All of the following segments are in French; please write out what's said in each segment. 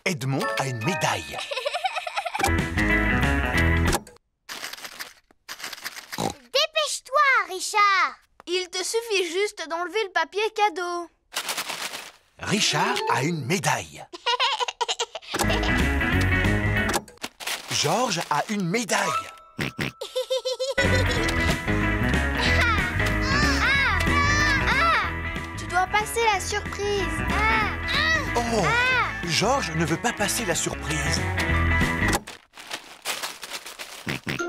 Edmond a une médaille. Dépêche-toi, Richard! Il te suffit juste d'enlever le papier cadeau. Richard a une médaille. Georges a une médaille. Tu dois passer la surprise. Oh, Georges ne veut pas passer la surprise. Non,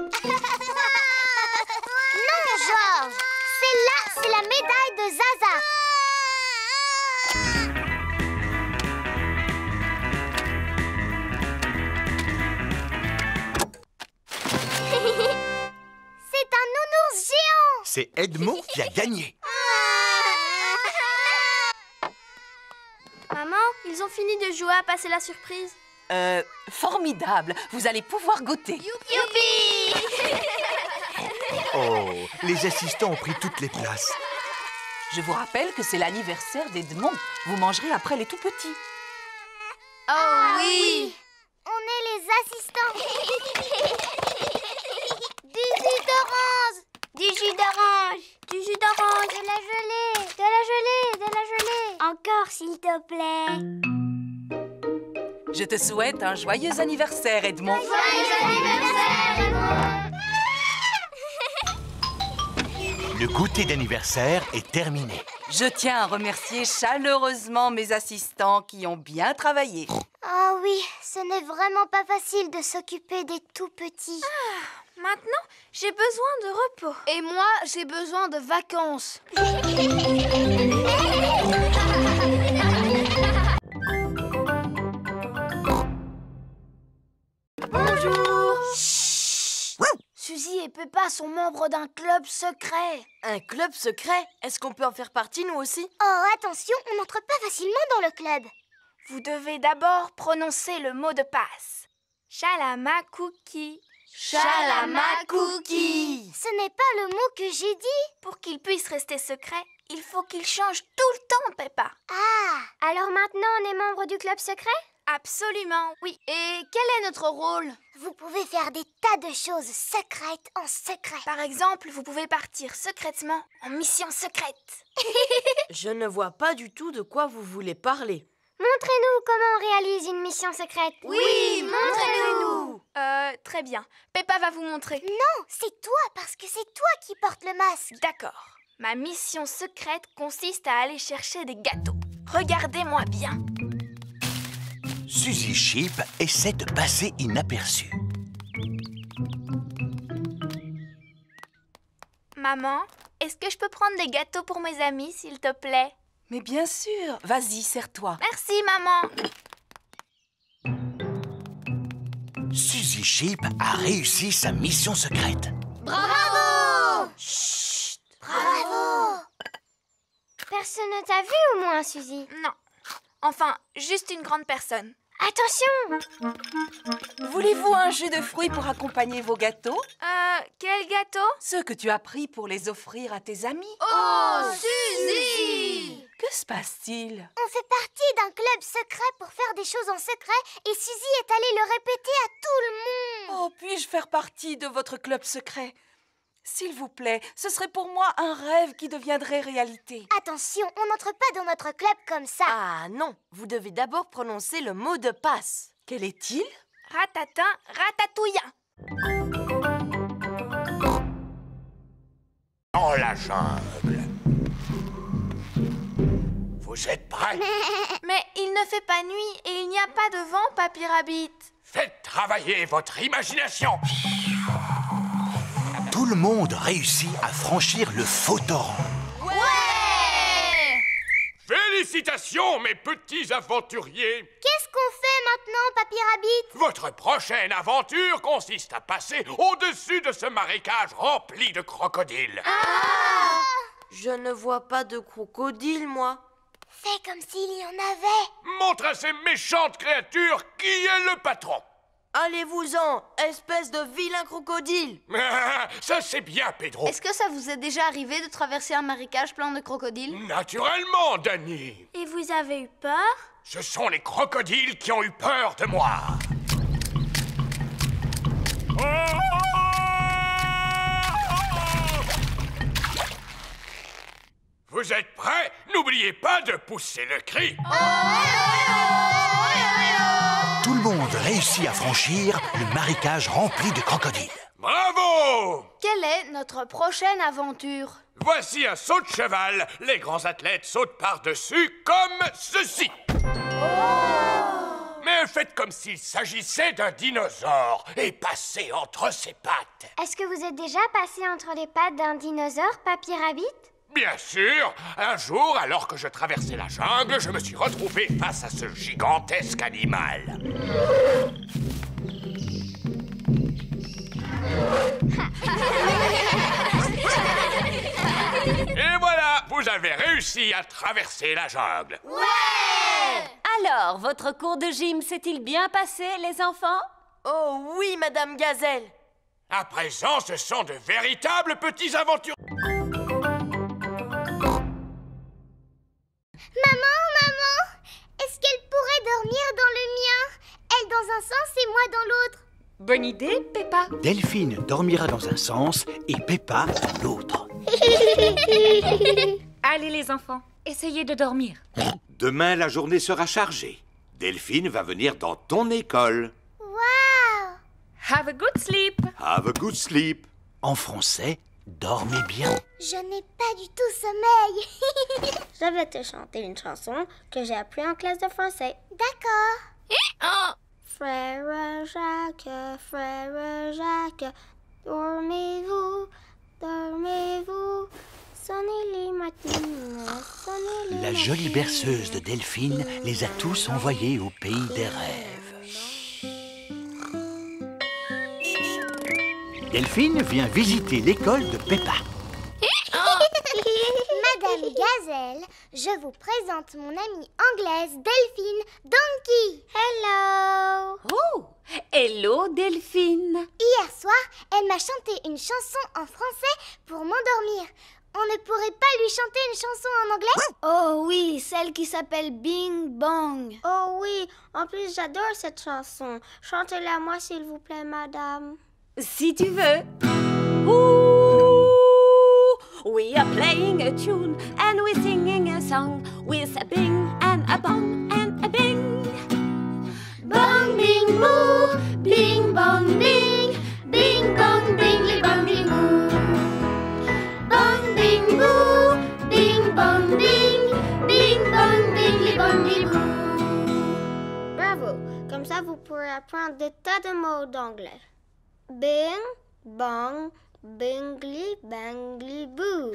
Georges! Celle-là, c'est la médaille de Zaza. C'est un nounours géant. C'est Edmond qui a gagné. Maman, ils ont fini de jouer à passer la surprise. Formidable. Vous allez pouvoir goûter. Youpi! Oh, les assistants ont pris toutes les places. Je vous rappelle que c'est l'anniversaire d'Edmond. Vous mangerez après les tout-petits. Oh oui! On est les assistants. Du jus d'orange. Du jus d'orange! Du jus d'orange! De la gelée. De la gelée. De la gelée. Encore, s'il te plaît. Je te souhaite un joyeux anniversaire, Edmond. Joyeux anniversaire, Edmond. Le goûter d'anniversaire est terminé. Je tiens à remercier chaleureusement mes assistants qui ont bien travaillé. Ah oui, ce n'est vraiment pas facile de s'occuper des tout-petits. Maintenant, j'ai besoin de repos. Et moi, j'ai besoin de vacances. Bonjour. Suzy et Peppa sont membres d'un club secret. Un club secret? Est-ce qu'on peut en faire partie, nous aussi? Oh, attention, on n'entre pas facilement dans le club. Vous devez d'abord prononcer le mot de passe. Shalama cookie. Shalama cookie. Ce n'est pas le mot que j'ai dit. Pour qu'il puisse rester secret, il faut qu'il change tout le temps, Peppa. Ah, alors maintenant on est membre du club secret? Absolument, oui. Et quel est notre rôle? Vous pouvez faire des tas de choses secrètes en secret. Par exemple, vous pouvez partir secrètement en mission secrète. Je ne vois pas du tout de quoi vous voulez parler. Montrez-nous comment on réalise une mission secrète. Oui, montrez-nous. Très bien. Peppa va vous montrer. Non, c'est toi, parce que c'est toi qui portes le masque. D'accord. Ma mission secrète consiste à aller chercher des gâteaux. Regardez-moi bien. Suzy Sheep essaie de passer inaperçue. Maman, est-ce que je peux prendre des gâteaux pour mes amis, s'il te plaît? Mais bien sûr. Vas-y, serre-toi. Merci, maman. Suzy Sheep a réussi sa mission secrète. Bravo! Chut! Bravo! Personne ne t'a vu au moins, Suzy? Non. Enfin, juste une grande personne. Attention! Voulez-vous un jus de fruits pour accompagner vos gâteaux? Quel gâteau? Ceux que tu as pris pour les offrir à tes amis. Oh, Suzy! Que se passe-t-il? On fait partie d'un club secret pour faire des choses en secret et Suzy est allée le répéter à tout le monde. Oh, puis-je faire partie de votre club secret? S'il vous plaît, ce serait pour moi un rêve qui deviendrait réalité. Attention, on n'entre pas dans notre club comme ça. Ah non, vous devez d'abord prononcer le mot de passe. Quel est-il? Ratatin, ratatouillant. Dans la jungle. Vous êtes prêts? Mais il ne fait pas nuit et il n'y a pas de vent, Papy Rabbit. Faites travailler votre imagination. Tout le monde réussit à franchir le faux torrent. Ouais! Félicitations, mes petits aventuriers! Qu'est-ce qu'on fait maintenant, Papy Rabbit? Votre prochaine aventure consiste à passer au-dessus de ce marécage rempli de crocodiles. Je ne vois pas de crocodile, moi. Fais comme s'il y en avait. Montre à ces méchantes créatures qui est le patron. Allez-vous-en, espèce de vilain crocodile. Ça, c'est bien, Pedro. Est-ce que ça vous est déjà arrivé de traverser un marécage plein de crocodiles? Naturellement, Danny. Et vous avez eu peur? Ce sont les crocodiles qui ont eu peur de moi. Vous êtes prêts? N'oubliez pas de pousser le cri. Tout le monde réussit à franchir le marécage rempli de crocodiles. Bravo! Quelle est notre prochaine aventure? Voici un saut de cheval. Les grands athlètes sautent par-dessus comme ceci. Mais faites comme s'il s'agissait d'un dinosaure et passez entre ses pattes. Est-ce que vous êtes déjà passé entre les pattes d'un dinosaure, Papy Rabbit? Bien sûr, un jour, alors que je traversais la jungle, je me suis retrouvé face à ce gigantesque animal. Et voilà, vous avez réussi à traverser la jungle. Alors, votre cours de gym s'est-il bien passé, les enfants? Oh oui, Madame Gazelle. À présent, ce sont de véritables petits aventuriers. Maman, est-ce qu'elle pourrait dormir dans le mien? Elle dans un sens et moi dans l'autre. Bonne idée, Peppa. Delphine dormira dans un sens et Peppa dans l'autre. Allez, les enfants, essayez de dormir. Demain, la journée sera chargée. Delphine va venir dans ton école. Waouh! Have a good sleep. Have a good sleep. En français, dormez bien. Je n'ai pas du tout sommeil. Je vais te chanter une chanson que j'ai appris en classe de français. D'accord. Frère Jacques, dormez-vous, dormez-vous. Sonnez les matines, sonnez les La jolie berceuse de Delphine les a tous envoyés au pays des rêves. Delphine vient visiter l'école de Peppa. Madame Gazelle, je vous présente mon amie anglaise Delphine Donkey. Hello. Oh, hello, Delphine. Hier soir, elle m'a chanté une chanson en français pour m'endormir. On ne pourrait pas lui chanter une chanson en anglais? Oh oui, celle qui s'appelle Bing Bong. Oh oui, en plus j'adore cette chanson. Chantez-la moi s'il vous plaît, madame. Si tu veux. Ooh, we are playing a tune and we're singing a song with a bing and a bong and a bing. Bong, bing, boo, bing, bong, bing, bing, bong, bing, bong, bing, boo. Bong, bing, boo, bing, bong, bing, bing, bong, bing, bong, bing, boo. Bravo, comme ça vous pourrez apprendre des tas de mots d'anglais. Bing, bong, bingly, bangly, boo.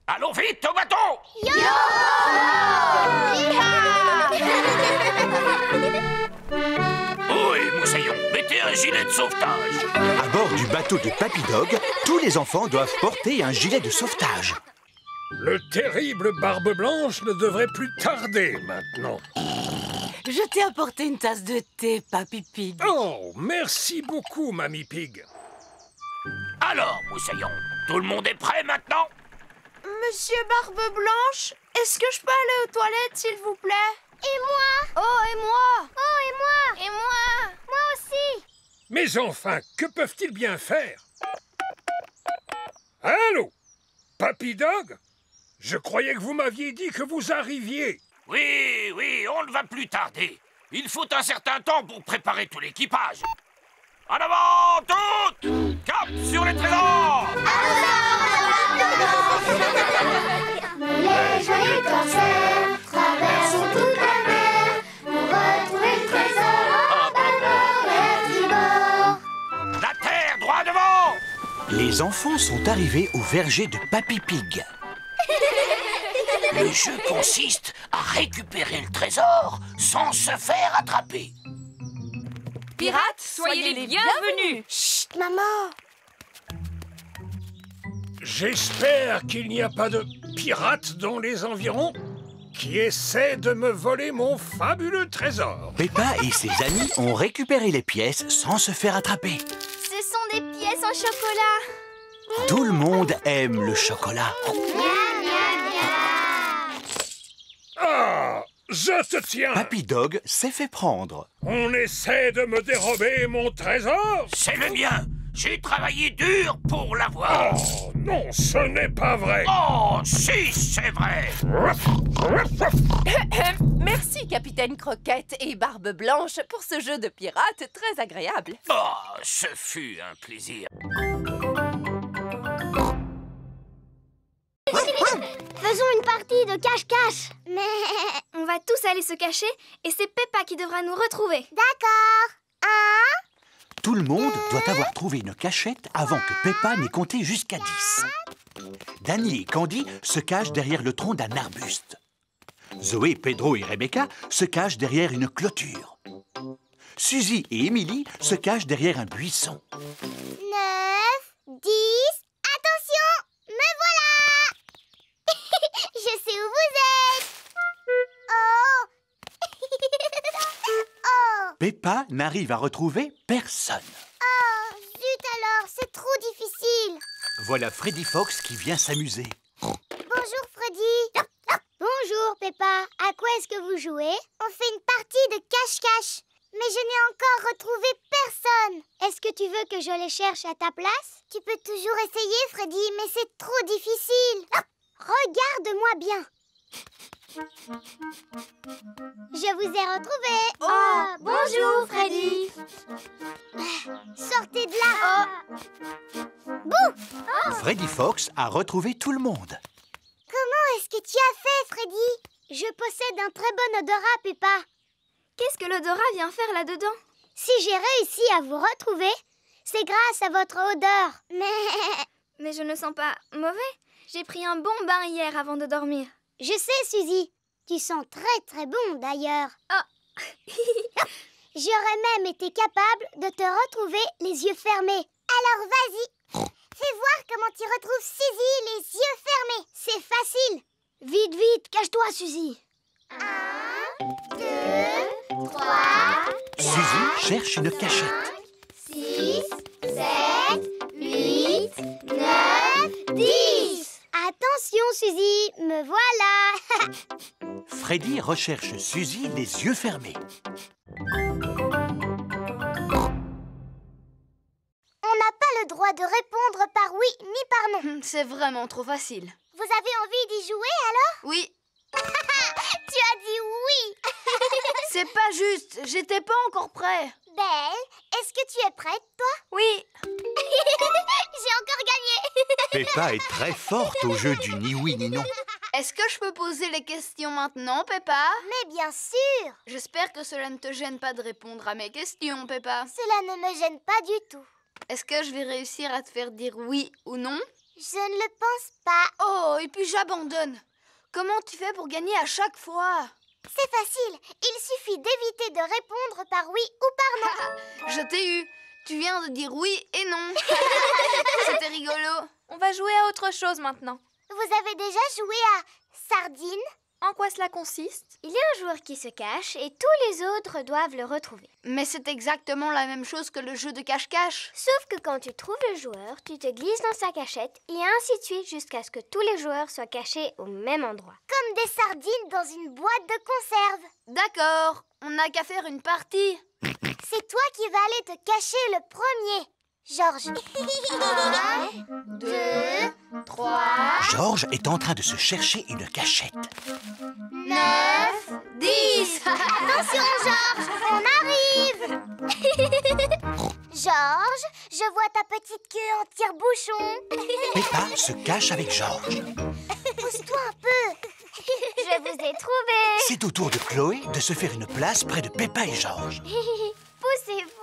Allons vite au bateau! Oui, Moussaillon, mettez un gilet de sauvetage. À bord du bateau de Papy Dog, tous les enfants doivent porter un gilet de sauvetage. Le terrible Barbe Blanche ne devrait plus tarder maintenant. Je t'ai apporté une tasse de thé, Papy Pig. Oh, merci beaucoup, Mamie Pig. Alors, Moussaillon, tout le monde est prêt maintenant? Monsieur Barbe Blanche, est-ce que je peux aller aux toilettes, s'il vous plaît? Et moi? Oh, et moi? Oh, et moi? Et moi? Moi aussi. Mais enfin, que peuvent-ils bien faire? Allô? Papy Dog? Je croyais que vous m'aviez dit que vous arriviez. Oui, oui, on ne va plus tarder. Il faut un certain temps pour préparer tout l'équipage. En avant, toutes! Cap sur les trésors! Les joyeux corsaires traversent toute la mer pour retrouver le trésor en bâbord et tribord. La terre, droit devant! Les enfants sont arrivés au verger de Papy Pig. Le jeu consiste à récupérer le trésor sans se faire attraper. Pirates, soyez les bienvenus. Chut, maman. J'espère qu'il n'y a pas de pirates dans les environs qui essaient de me voler mon fabuleux trésor. Peppa et ses amis ont récupéré les pièces sans se faire attraper. Ce sont des pièces en chocolat. Tout le monde aime le chocolat. Ah, je te tiens. Papy Dog s'est fait prendre. On essaie de me dérober mon trésor? C'est le mien. J'ai travaillé dur pour l'avoir. Oh, non, ce n'est pas vrai. Oh, si, c'est vrai. Merci, Capitaine Croquette et Barbe Blanche, pour ce jeu de pirate très agréable. Oh, ce fut un plaisir. Faisons une partie de cache-cache. Mais... On va tous aller se cacher et c'est Peppa qui devra nous retrouver. D'accord. 1, Tout le monde doit avoir trouvé une cachette avant que Peppa n'ait compté jusqu'à 10. Danny et Candy se cachent derrière le tronc d'un arbuste. Zoé, Pedro et Rebecca se cachent derrière une clôture. Suzy et Emily se cachent derrière un buisson. 9, 10... Attention, me voilà. Je sais où vous êtes. Oh. Oh. Peppa n'arrive à retrouver personne. Oh, zut alors, c'est trop difficile. Voilà Freddy Fox qui vient s'amuser. Bonjour Freddy. Bonjour Peppa. À quoi est-ce que vous jouez? On fait une partie de cache-cache. Mais je n'ai encore retrouvé personne. Est-ce que tu veux que je les cherche à ta place? Tu peux toujours essayer Freddy, mais c'est trop difficile. Regarde-moi bien. Je vous ai retrouvé. Oh, bonjour Freddy. Sortez de là. Bouh. Freddy Fox a retrouvé tout le monde. Comment est-ce que tu as fait, Freddy? Je possède un très bon odorat, Peppa. Qu'est-ce que l'odorat vient faire là-dedans? Si j'ai réussi à vous retrouver, c'est grâce à votre odeur. Mais je ne sens pas mauvais. J'ai pris un bon bain hier avant de dormir. Je sais, Suzy. Tu sens très très bon d'ailleurs. Oh. J'aurais même été capable de te retrouver les yeux fermés. Alors vas-y, fais voir comment tu retrouves Suzy les yeux fermés. C'est facile. Vite, vite, cache-toi, Suzy. 1, 2, 3, Suzy cherche une cachette. 6, 7, 8, 9, 10. Attention, Suzy, me voilà. Freddy recherche Suzy les yeux fermés. On n'a pas le droit de répondre par oui ni par non. C'est vraiment trop facile. Vous avez envie d'y jouer alors? Oui. Tu as dit oui. C'est pas juste, j'étais pas encore prêt. Belle, est-ce que tu es prête, toi? Oui. J'ai encore gagné. Peppa est très forte au jeu du ni oui ni non. Est-ce que je peux poser les questions maintenant, Peppa? Mais bien sûr. J'espère que cela ne te gêne pas de répondre à mes questions, Peppa. Cela ne me gêne pas du tout. Est-ce que je vais réussir à te faire dire oui ou non? Je ne le pense pas. Oh, et puis j'abandonne. Comment tu fais pour gagner à chaque fois? C'est facile. Il suffit d'éviter de répondre par oui ou par non. Je t'ai eu. Tu viens de dire oui et non. C'était rigolo. On va jouer à autre chose maintenant. Vous avez déjà joué à Sardine? En quoi cela consiste? Il y a un joueur qui se cache et tous les autres doivent le retrouver. Mais c'est exactement la même chose que le jeu de cache-cache. Sauf que quand tu trouves le joueur, tu te glisses dans sa cachette et ainsi de suite jusqu'à ce que tous les joueurs soient cachés au même endroit. Comme des sardines dans une boîte de conserve. D'accord, on n'a qu'à faire une partie. C'est toi qui vas aller te cacher le premier. Georges. 1, 2, 3... Georges est en train de se chercher une cachette. 9, 10. Attention, Georges, on arrive. Georges, je vois ta petite queue en tire-bouchon. Peppa se cache avec Georges. Pousse-toi un peu. Je vous ai trouvé. C'est au tour de Chloé de se faire une place près de Peppa et Georges. Poussez-vous.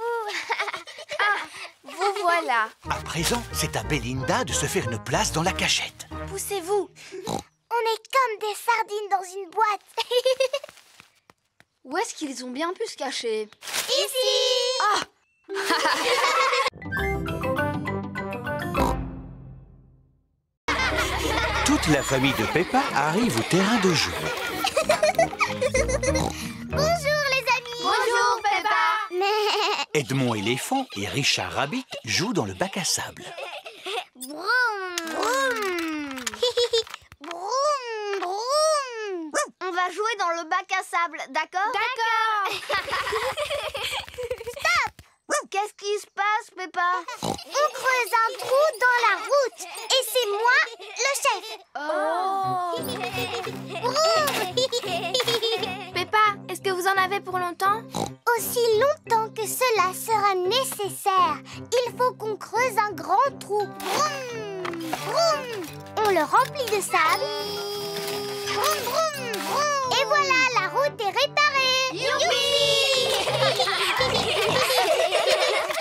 Vous voilà. À présent, c'est à Belinda de se faire une place dans la cachette. Poussez-vous. On est comme des sardines dans une boîte. Où est-ce qu'ils ont bien pu se cacher? Ici. Ah. Toute la famille de Peppa arrive au terrain de jeu. Bonjour les amis. Bonjour Peppa. Edmond éléphant et Richard Rabbit jouent dans le bac à sable. Broum. Broum. Broum, broum. On va jouer dans le bac à sable, d'accord? D'accord. Stop! Qu'est-ce qui se passe, Peppa? On creuse un trou dans la route et c'est moi le chef. Peppa, est-ce que vous en avez pour longtemps? Aussi longtemps que cela sera nécessaire. Il faut qu'on creuse un grand trou. Vroom, vroom. On le remplit de sable. Vroom, vroom, vroom. Et voilà, la route est réparée.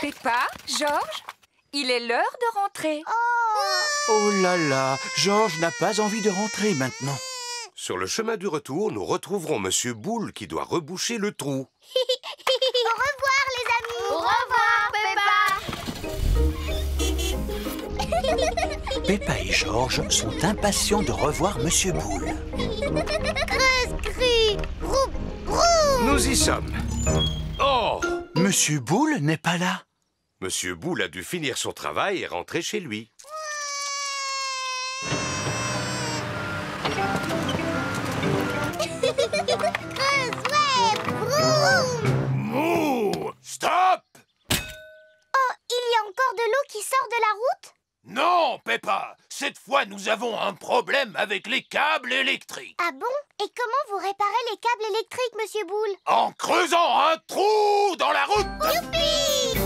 Peppa, Georges, il est l'heure de rentrer. Oh là là, Georges n'a pas envie de rentrer maintenant. Sur le chemin du retour, nous retrouverons Monsieur Boule qui doit reboucher le trou. Au revoir, les amis. Au revoir, Peppa. Peppa et Georges sont impatients de revoir Monsieur Boule. Creuse, crie. Vroom, vroom. Nous y sommes. Oh! Monsieur Boule n'est pas là. Monsieur Boule a dû finir son travail et rentrer chez lui. Creuse, ouais. Vroom. Mouh! Stop! Oh, il y a encore de l'eau qui sort de la route? Non, Peppa! Cette fois, nous avons un problème avec les câbles électriques. Ah bon? Et comment vous réparez les câbles électriques, Monsieur Boule? En creusant un trou dans la route! Youpi!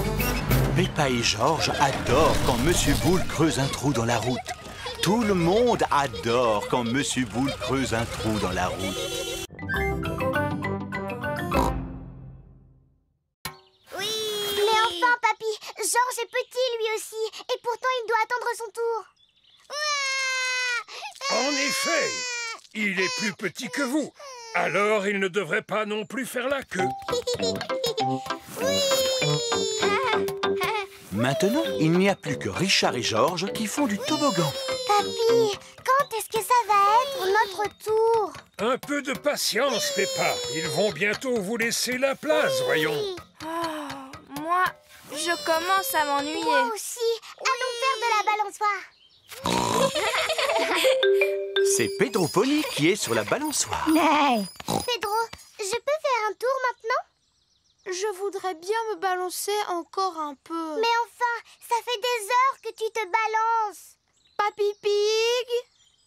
Peppa et Georges adorent quand Monsieur Boule creuse un trou dans la route. Tout le monde adore quand Monsieur Boule creuse un trou dans la route. Oui! Mais enfin, papy, Georges est petit lui aussi, et pourtant il doit attendre son tour. En effet, il est plus petit que vous. Alors il ne devrait pas non plus faire la queue. Oui! Maintenant, il n'y a plus que Richard et Georges qui font du toboggan. Papy, quand est-ce que ça va être notre tour? Un peu de patience, Peppa. Ils vont bientôt vous laisser la place, voyons. Moi, je commence à m'ennuyer. Moi aussi. Allons faire de la balançoire. C'est Pedro Pony qui est sur la balançoire. Pedro, je peux faire un tour maintenant? Je voudrais bien me balancer encore un peu. Mais enfin, ça fait des heures que tu te balances. Papy Pig,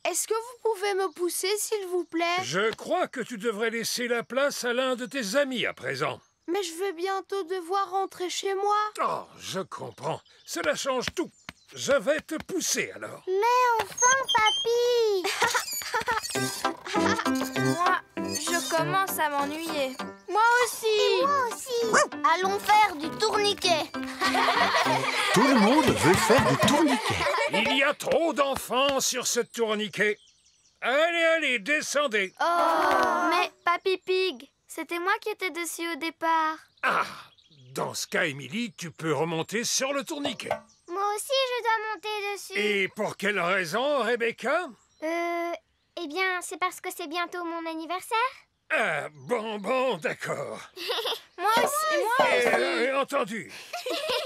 est-ce que vous pouvez me pousser, s'il vous plaît? Je crois que tu devrais laisser la place à l'un de tes amis à présent. Mais je vais bientôt devoir rentrer chez moi. Oh, je comprends. Cela change tout. Je vais te pousser alors. Mais enfin, papy. Moi, je commence à m'ennuyer. Moi aussi. Et moi aussi. Allons faire du tourniquet. Tout le monde veut faire du tourniquet. Il y a trop d'enfants sur ce tourniquet. Allez, allez, descendez. Mais Papy Pig, c'était moi qui étais dessus au départ. Ah, dans ce cas, Émilie, tu peux remonter sur le tourniquet. Moi aussi, je dois monter dessus. Et pour quelle raison, Rebecca? Eh bien, c'est parce que c'est bientôt mon anniversaire. Ah, bon, d'accord. Moi aussi. Entendu.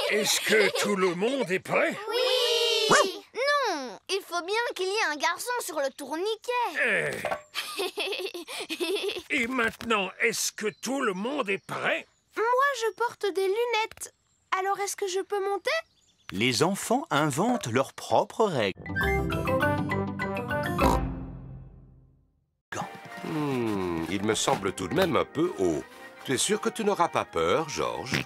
Est-ce que tout le monde est prêt? Oui. Non, il faut bien qu'il y ait un garçon sur le tourniquet. Et maintenant, est-ce que tout le monde est prêt? Moi, je porte des lunettes. Alors, est-ce que je peux monter? Les enfants inventent leurs propres règles. Il me semble tout de même un peu haut. Tu es sûr que tu n'auras pas peur, Georges?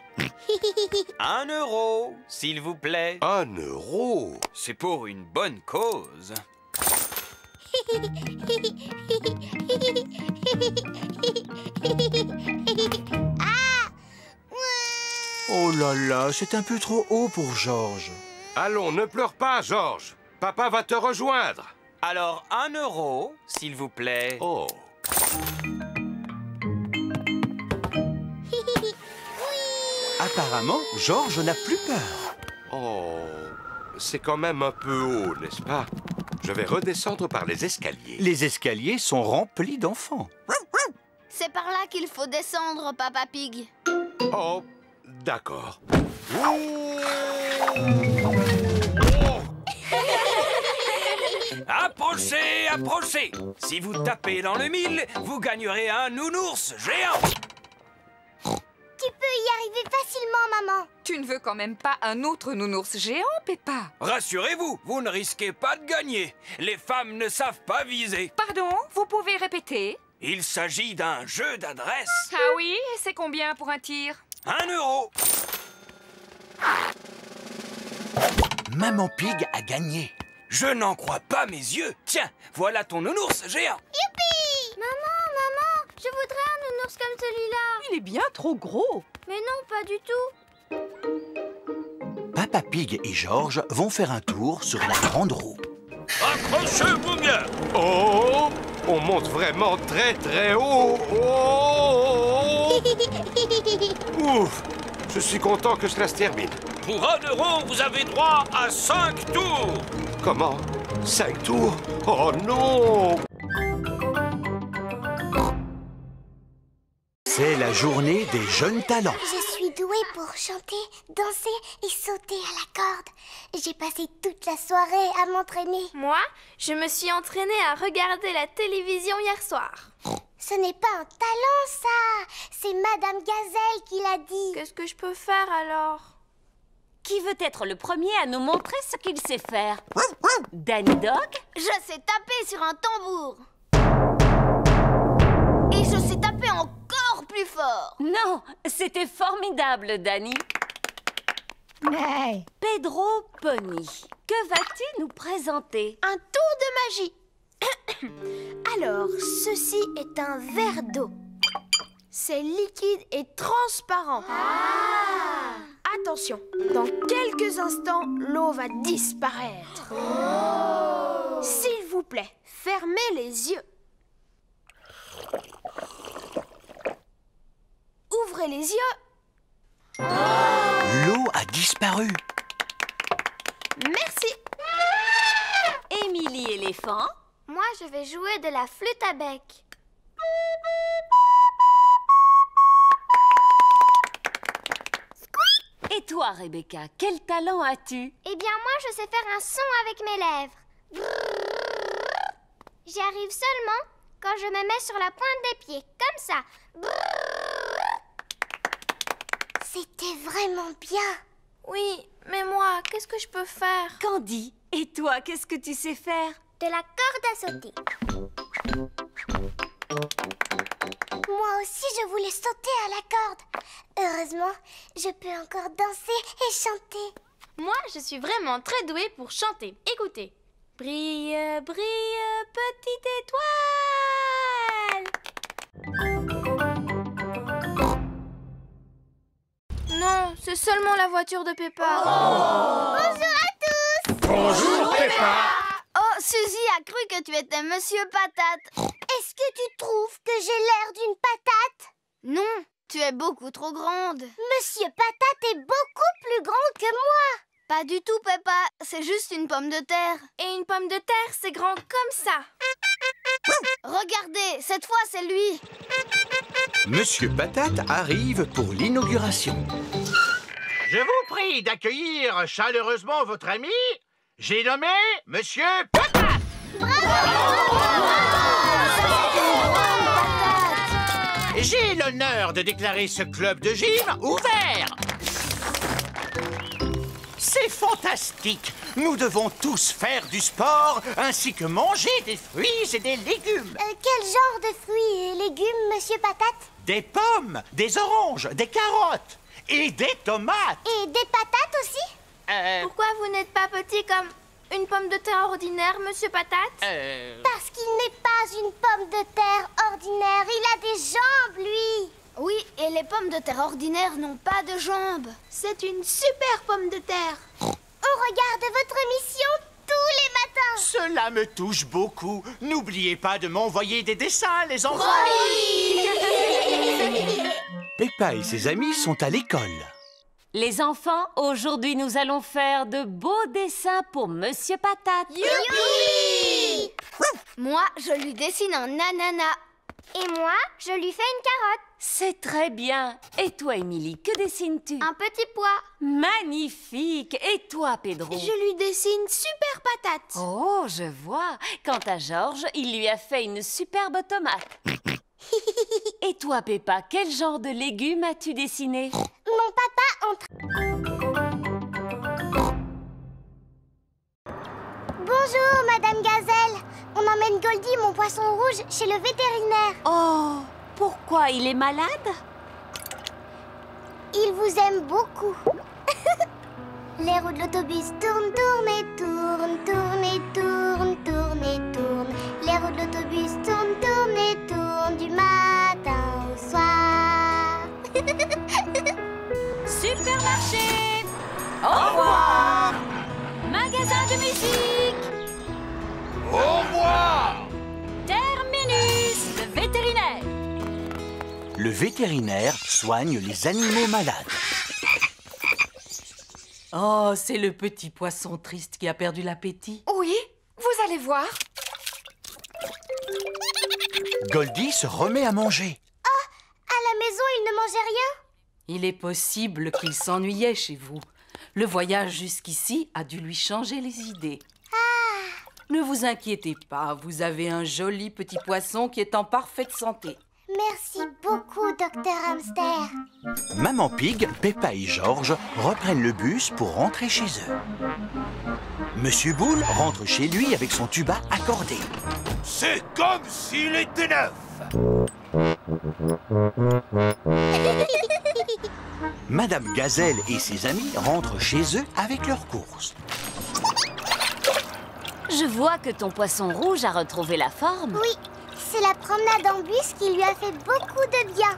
1 euro, s'il vous plaît. 1 euro? C'est pour une bonne cause. Oh là là, c'est un peu trop haut pour Georges. Allons, ne pleure pas, Georges. Papa va te rejoindre. Alors, 1 euro, s'il vous plaît. Oh. Apparemment, Georges n'a plus peur. Oh, c'est quand même un peu haut, n'est-ce pas? Je vais redescendre par les escaliers. Les escaliers sont remplis d'enfants. C'est par là qu'il faut descendre, Papa Pig. Oh, d'accord. Approchez, approchez. Si vous tapez dans le mille, vous gagnerez un nounours géant. Tu peux y arriver facilement, maman. Tu ne veux quand même pas un autre nounours géant, Peppa? Rassurez-vous, vous ne risquez pas de gagner. Les femmes ne savent pas viser. Pardon, vous pouvez répéter? Il s'agit d'un jeu d'adresse. Ah oui, et c'est combien pour un tir? 1 euro. Maman Pig a gagné. Je n'en crois pas mes yeux. Tiens, voilà ton nounours géant. Youpi! Maman, je voudrais un nounours comme celui-là. Il est bien trop gros. Mais non, pas du tout. Papa Pig et George vont faire un tour sur la grande roue. Accrochez-vous bien. Oh, on monte vraiment très très haut. Oh. Ouf, je suis content que cela se termine. Pour 1 euro, vous avez droit à 5 tours. Comment? 5 tours? Oh non! C'est la journée des jeunes talents. Je suis douée pour chanter, danser et sauter à la corde. J'ai passé toute la soirée à m'entraîner. Moi, je me suis entraînée à regarder la télévision hier soir. Ce n'est pas un talent, ça. C'est Madame Gazelle qui l'a dit. Qu'est-ce que je peux faire alors? Qui veut être le premier à nous montrer ce qu'il sait faire? Danny Dog? Je sais taper sur un tambour. Et je sais taper encore plus fort. Non, c'était formidable, Danny. Pedro Pony, que vas-tu nous présenter? Un tour de magie. Alors, ceci est un verre d'eau. C'est liquide et transparent. Attention, dans quelques instants, l'eau va disparaître. S'il vous plaît, fermez les yeux. Ouvrez les yeux. L'eau a disparu. Merci. Émilie éléphant? Moi, je vais jouer de la flûte à bec. Et toi, Rebecca, quel talent as-tu? Eh bien, moi, je sais faire un son avec mes lèvres. J'y arrive seulement quand je me mets sur la pointe des pieds, comme ça. C'était vraiment bien. Oui, mais moi, qu'est-ce que je peux faire? Candy, et toi, qu'est-ce que tu sais faire? De la corde à sauter. Moi aussi, je voulais sauter à la corde. Heureusement, je peux encore danser et chanter. Moi, je suis vraiment très douée pour chanter. Écoutez. Brille, brille, petite étoile. Non, c'est seulement la voiture de Peppa. Bonjour à tous. Bonjour, Peppa. Oh, Suzy a cru que tu étais Monsieur Patate. Est-ce que tu trouves que j'ai l'air d'une patate? Non, tu es beaucoup trop grande. Monsieur Patate est beaucoup plus grand que moi. Pas du tout, Peppa. C'est juste une pomme de terre. Et une pomme de terre, c'est grand comme ça. Regardez, cette fois, c'est lui. Monsieur Patate arrive pour l'inauguration. Je vous prie d'accueillir chaleureusement votre ami. J'ai nommé Monsieur Patate. J'ai l'honneur de déclarer ce club de gym ouvert. C'est fantastique. Nous devons tous faire du sport ainsi que manger des fruits et des légumes. Quel genre de fruits et légumes, Monsieur Patate? Des pommes, des oranges, des carottes et des tomates. Et des patates aussi? Pourquoi vous n'êtes pas petit comme une pomme de terre ordinaire, Monsieur Patate? Parce qu'il n'est pas une pomme de terre ordinaire. Il a des jambes, lui. Oui, et les pommes de terre ordinaires n'ont pas de jambes. C'est une super pomme de terre. On regarde votre émission tous les matins. Cela me touche beaucoup. N'oubliez pas de m'envoyer des dessins, les enfants. Peppa et ses amis sont à l'école. Les enfants, aujourd'hui nous allons faire de beaux dessins pour Monsieur Patate. Youpi! Moi, je lui dessine un ananas. Et moi, je lui fais une carotte. C'est très bien. Et toi, Émilie, que dessines-tu? Un petit pois. Magnifique. Et toi, Pedro? Je lui dessine super patate. Oh, je vois. Quant à Georges, il lui a fait une superbe tomate. Et toi, Peppa, quel genre de légumes as-tu dessiné? Mon papa Bonjour, Madame Gazelle. On emmène Goldie, mon poisson rouge, chez le vétérinaire. Oh, pourquoi il est malade? Il vous aime beaucoup. Les roues de l'autobus tournent, tournent et tournent, tournent et tournent, tournent et tournent. Les roues de l'autobus tournent, tournent et tournent du matin au soir. Supermarché! Au revoir! Magasin de musique! Au revoir! Terminus! Le vétérinaire! Le vétérinaire soigne les animaux malades. Oh, c'est le petit poisson triste qui a perdu l'appétit. Oui, vous allez voir. Goldie se remet à manger. À la maison, il ne mangeait rien. Il est possible qu'il s'ennuyait chez vous. Le voyage jusqu'ici a dû lui changer les idées. Ne vous inquiétez pas, vous avez un joli petit poisson qui est en parfaite santé. Merci beaucoup, Docteur Hamster. Maman Pig, Peppa et Georges reprennent le bus pour rentrer chez eux. Monsieur Boule rentre chez lui avec son tuba accordé. C'est comme s'il était neuf. Madame Gazelle et ses amis rentrent chez eux avec leurs courses. Je vois que ton poisson rouge a retrouvé la forme. Oui, c'est la promenade en bus qui lui a fait beaucoup de bien.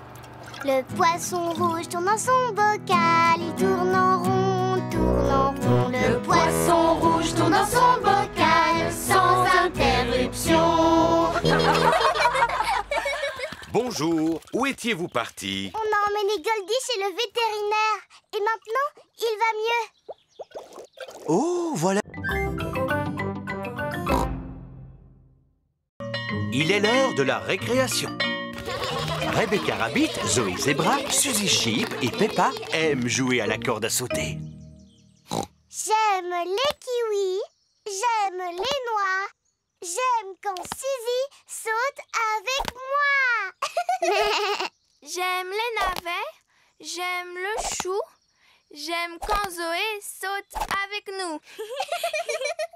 Le poisson rouge tourne dans son bocal, il tourne en rond, tourne en rond. Le poisson rouge tourne dans son bocal sans interruption. Bonjour, où étiez-vous parti? On a emmené Goldie chez le vétérinaire et maintenant, il va mieux. Oh, voilà. Il est l'heure de la récréation. Rebecca Rabbit, Zoé Zebra, Suzy Sheep et Peppa aiment jouer à la corde à sauter. J'aime les kiwis, j'aime les noix, j'aime quand Suzy saute avec moi. J'aime les navets, j'aime le chou, j'aime quand Zoé saute avec nous.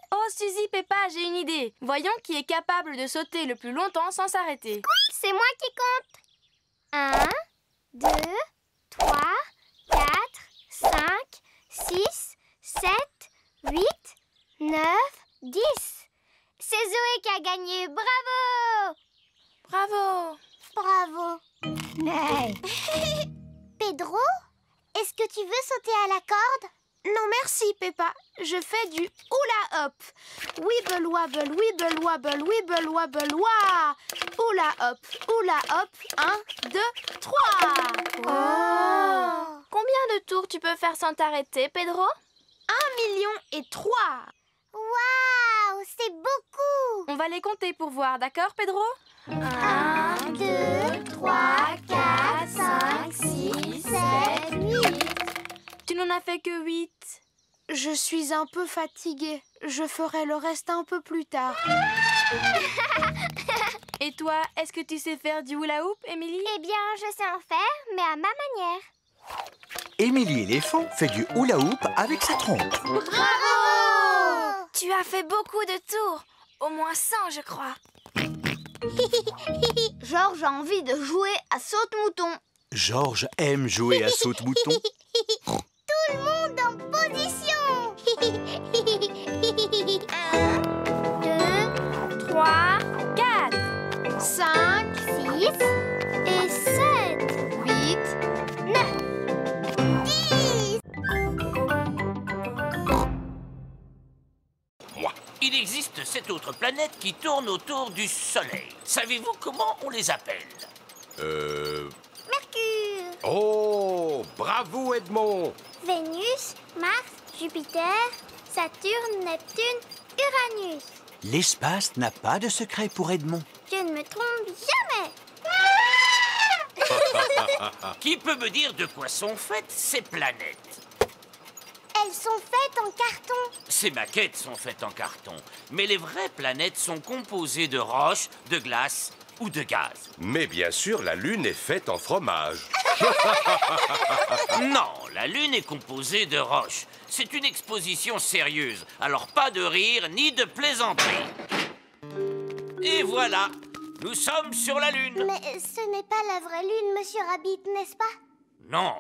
Oh, Suzy, Peppa, j'ai une idée. Voyons qui est capable de sauter le plus longtemps sans s'arrêter. C'est moi qui compte. 1, 2, 3, 4, 5, 6, 7, 8, 9, 10. C'est Zoé qui a gagné. Bravo! Bravo! Bravo! Pedro, est-ce que tu veux sauter à la corde? Non, merci, Peppa. Je fais du hula hop. Wibble wabble, wibble wabble, wibble wabble, wah! Hula hop, 1, 2, 3. Oh! Combien de tours tu peux faire sans t'arrêter, Pedro? 1,3 million. Waouh, c'est beaucoup! On va les compter pour voir, d'accord, Pedro? 1, 2, 3, 4, 5, 6, 7, 8. Tu n'en as fait que 8. Je suis un peu fatiguée. Je ferai le reste un peu plus tard. Et toi, est-ce que tu sais faire du hula hoop, Émilie? Eh bien, je sais en faire, mais à ma manière. Émilie l'éléphant fait du hula hoop avec sa trompe. Bravo! Tu as fait beaucoup de tours. Au moins 100, je crois. Georges a envie de jouer à saute-mouton. Georges aime jouer à saute-mouton. Tout le monde en position. 1, 2, 3, 4, 5, 6 et 7, 8, 9, 10. Moi, il existe 7 autres planètes qui tournent autour du Soleil. Savez-vous comment on les appelle? Mercure, Oh, bravo Edmond! Vénus, Mars, Jupiter, Saturne, Neptune, Uranus. L'espace n'a pas de secret pour Edmond. Je ne me trompe jamais. Qui peut me dire de quoi sont faites ces planètes? elles sont faites en carton. Ces maquettes sont faites en carton, mais les vraies planètes sont composées de roches, de glace ou de gaz. Mais bien sûr, la Lune est faite en fromage. Non, la Lune est composée de roches. C'est une exposition sérieuse, alors pas de rire ni de plaisanterie. Et voilà, nous sommes sur la Lune. Mais ce n'est pas la vraie Lune, Monsieur Rabbit, n'est-ce pas? Non,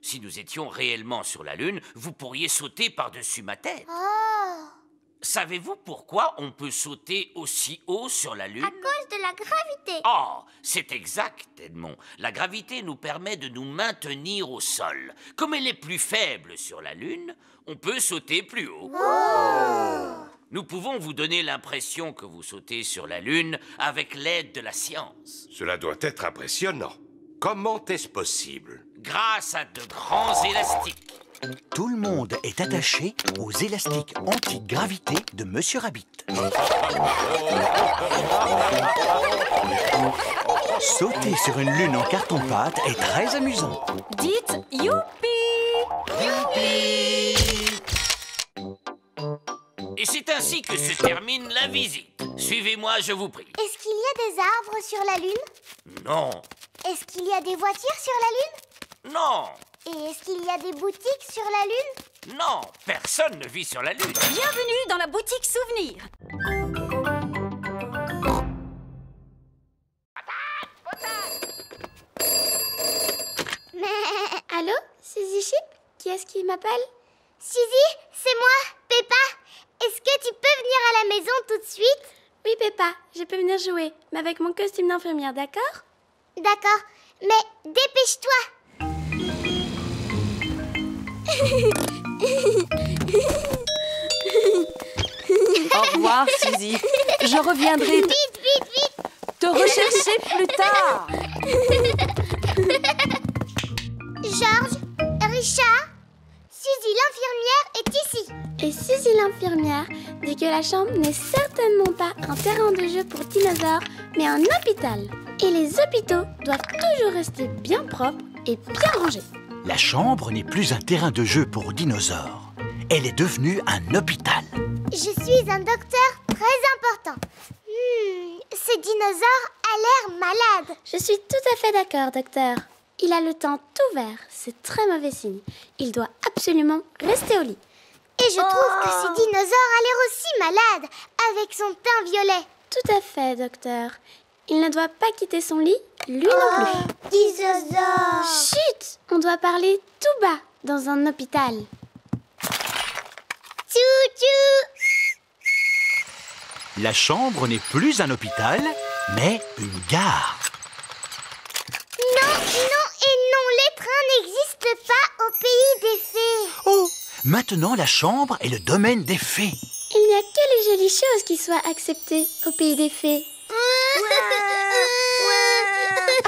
si nous étions réellement sur la Lune, vous pourriez sauter par-dessus ma tête. Oh! Savez-vous pourquoi on peut sauter aussi haut sur la Lune? À cause de la gravité. Oh, c'est exact, Edmond. La gravité nous permet de nous maintenir au sol. Comme elle est plus faible sur la Lune, on peut sauter plus haut. Oh! Nous pouvons vous donner l'impression que vous sautez sur la Lune avec l'aide de la science. Cela doit être impressionnant. Comment est-ce possible? Grâce à de grands élastiques. Tout le monde est attaché aux élastiques anti-gravité de Monsieur Rabbit. Sauter sur une lune en carton-pâte est très amusant. Dites youpi! Youpi! Et c'est ainsi que se termine la visite. Suivez-moi, je vous prie. Est-ce qu'il y a des arbres sur la Lune? Non. Est-ce qu'il y a des voitures sur la Lune? Non. Et est-ce qu'il y a des boutiques sur la Lune? Non, personne ne vit sur la Lune. Bienvenue dans la boutique souvenir. Allô, Suzy Chip? Qui est-ce qui m'appelle? Suzy, c'est moi, Peppa. Est-ce que tu peux venir à la maison tout de suite? Oui, Peppa, je peux venir jouer, mais avec mon costume d'infirmière, d'accord? D'accord, mais dépêche-toi. Au revoir, Suzy. Je reviendrai Vite. te rechercher plus tard. Georges, Richard, Suzy l'infirmière est ici. Et Suzy l'infirmière dit que la chambre n'est certainement pas un terrain de jeu pour dinosaures, mais un hôpital. Et les hôpitaux doivent toujours rester bien propres et bien rangés. La chambre n'est plus un terrain de jeu pour dinosaures. Elle est devenue un hôpital. Je suis un docteur très important. Ce dinosaure a l'air malade. Je suis tout à fait d'accord, docteur. Il a le temps tout vert, c'est très mauvais signe. Il doit absolument rester au lit. Et je trouve que ce dinosaure a l'air aussi malade, avec son teint violet. Tout à fait, docteur. Il ne doit pas quitter son lit, lui non plus. Dinosaure! Chut! On doit parler tout bas dans un hôpital. Tchou-tchou! La chambre n'est plus un hôpital, mais une gare. Non, les trains n'existent pas au pays des fées. Oh! Maintenant, la chambre est le domaine des fées. Il n'y a que les jolies choses qui soient acceptées au pays des fées.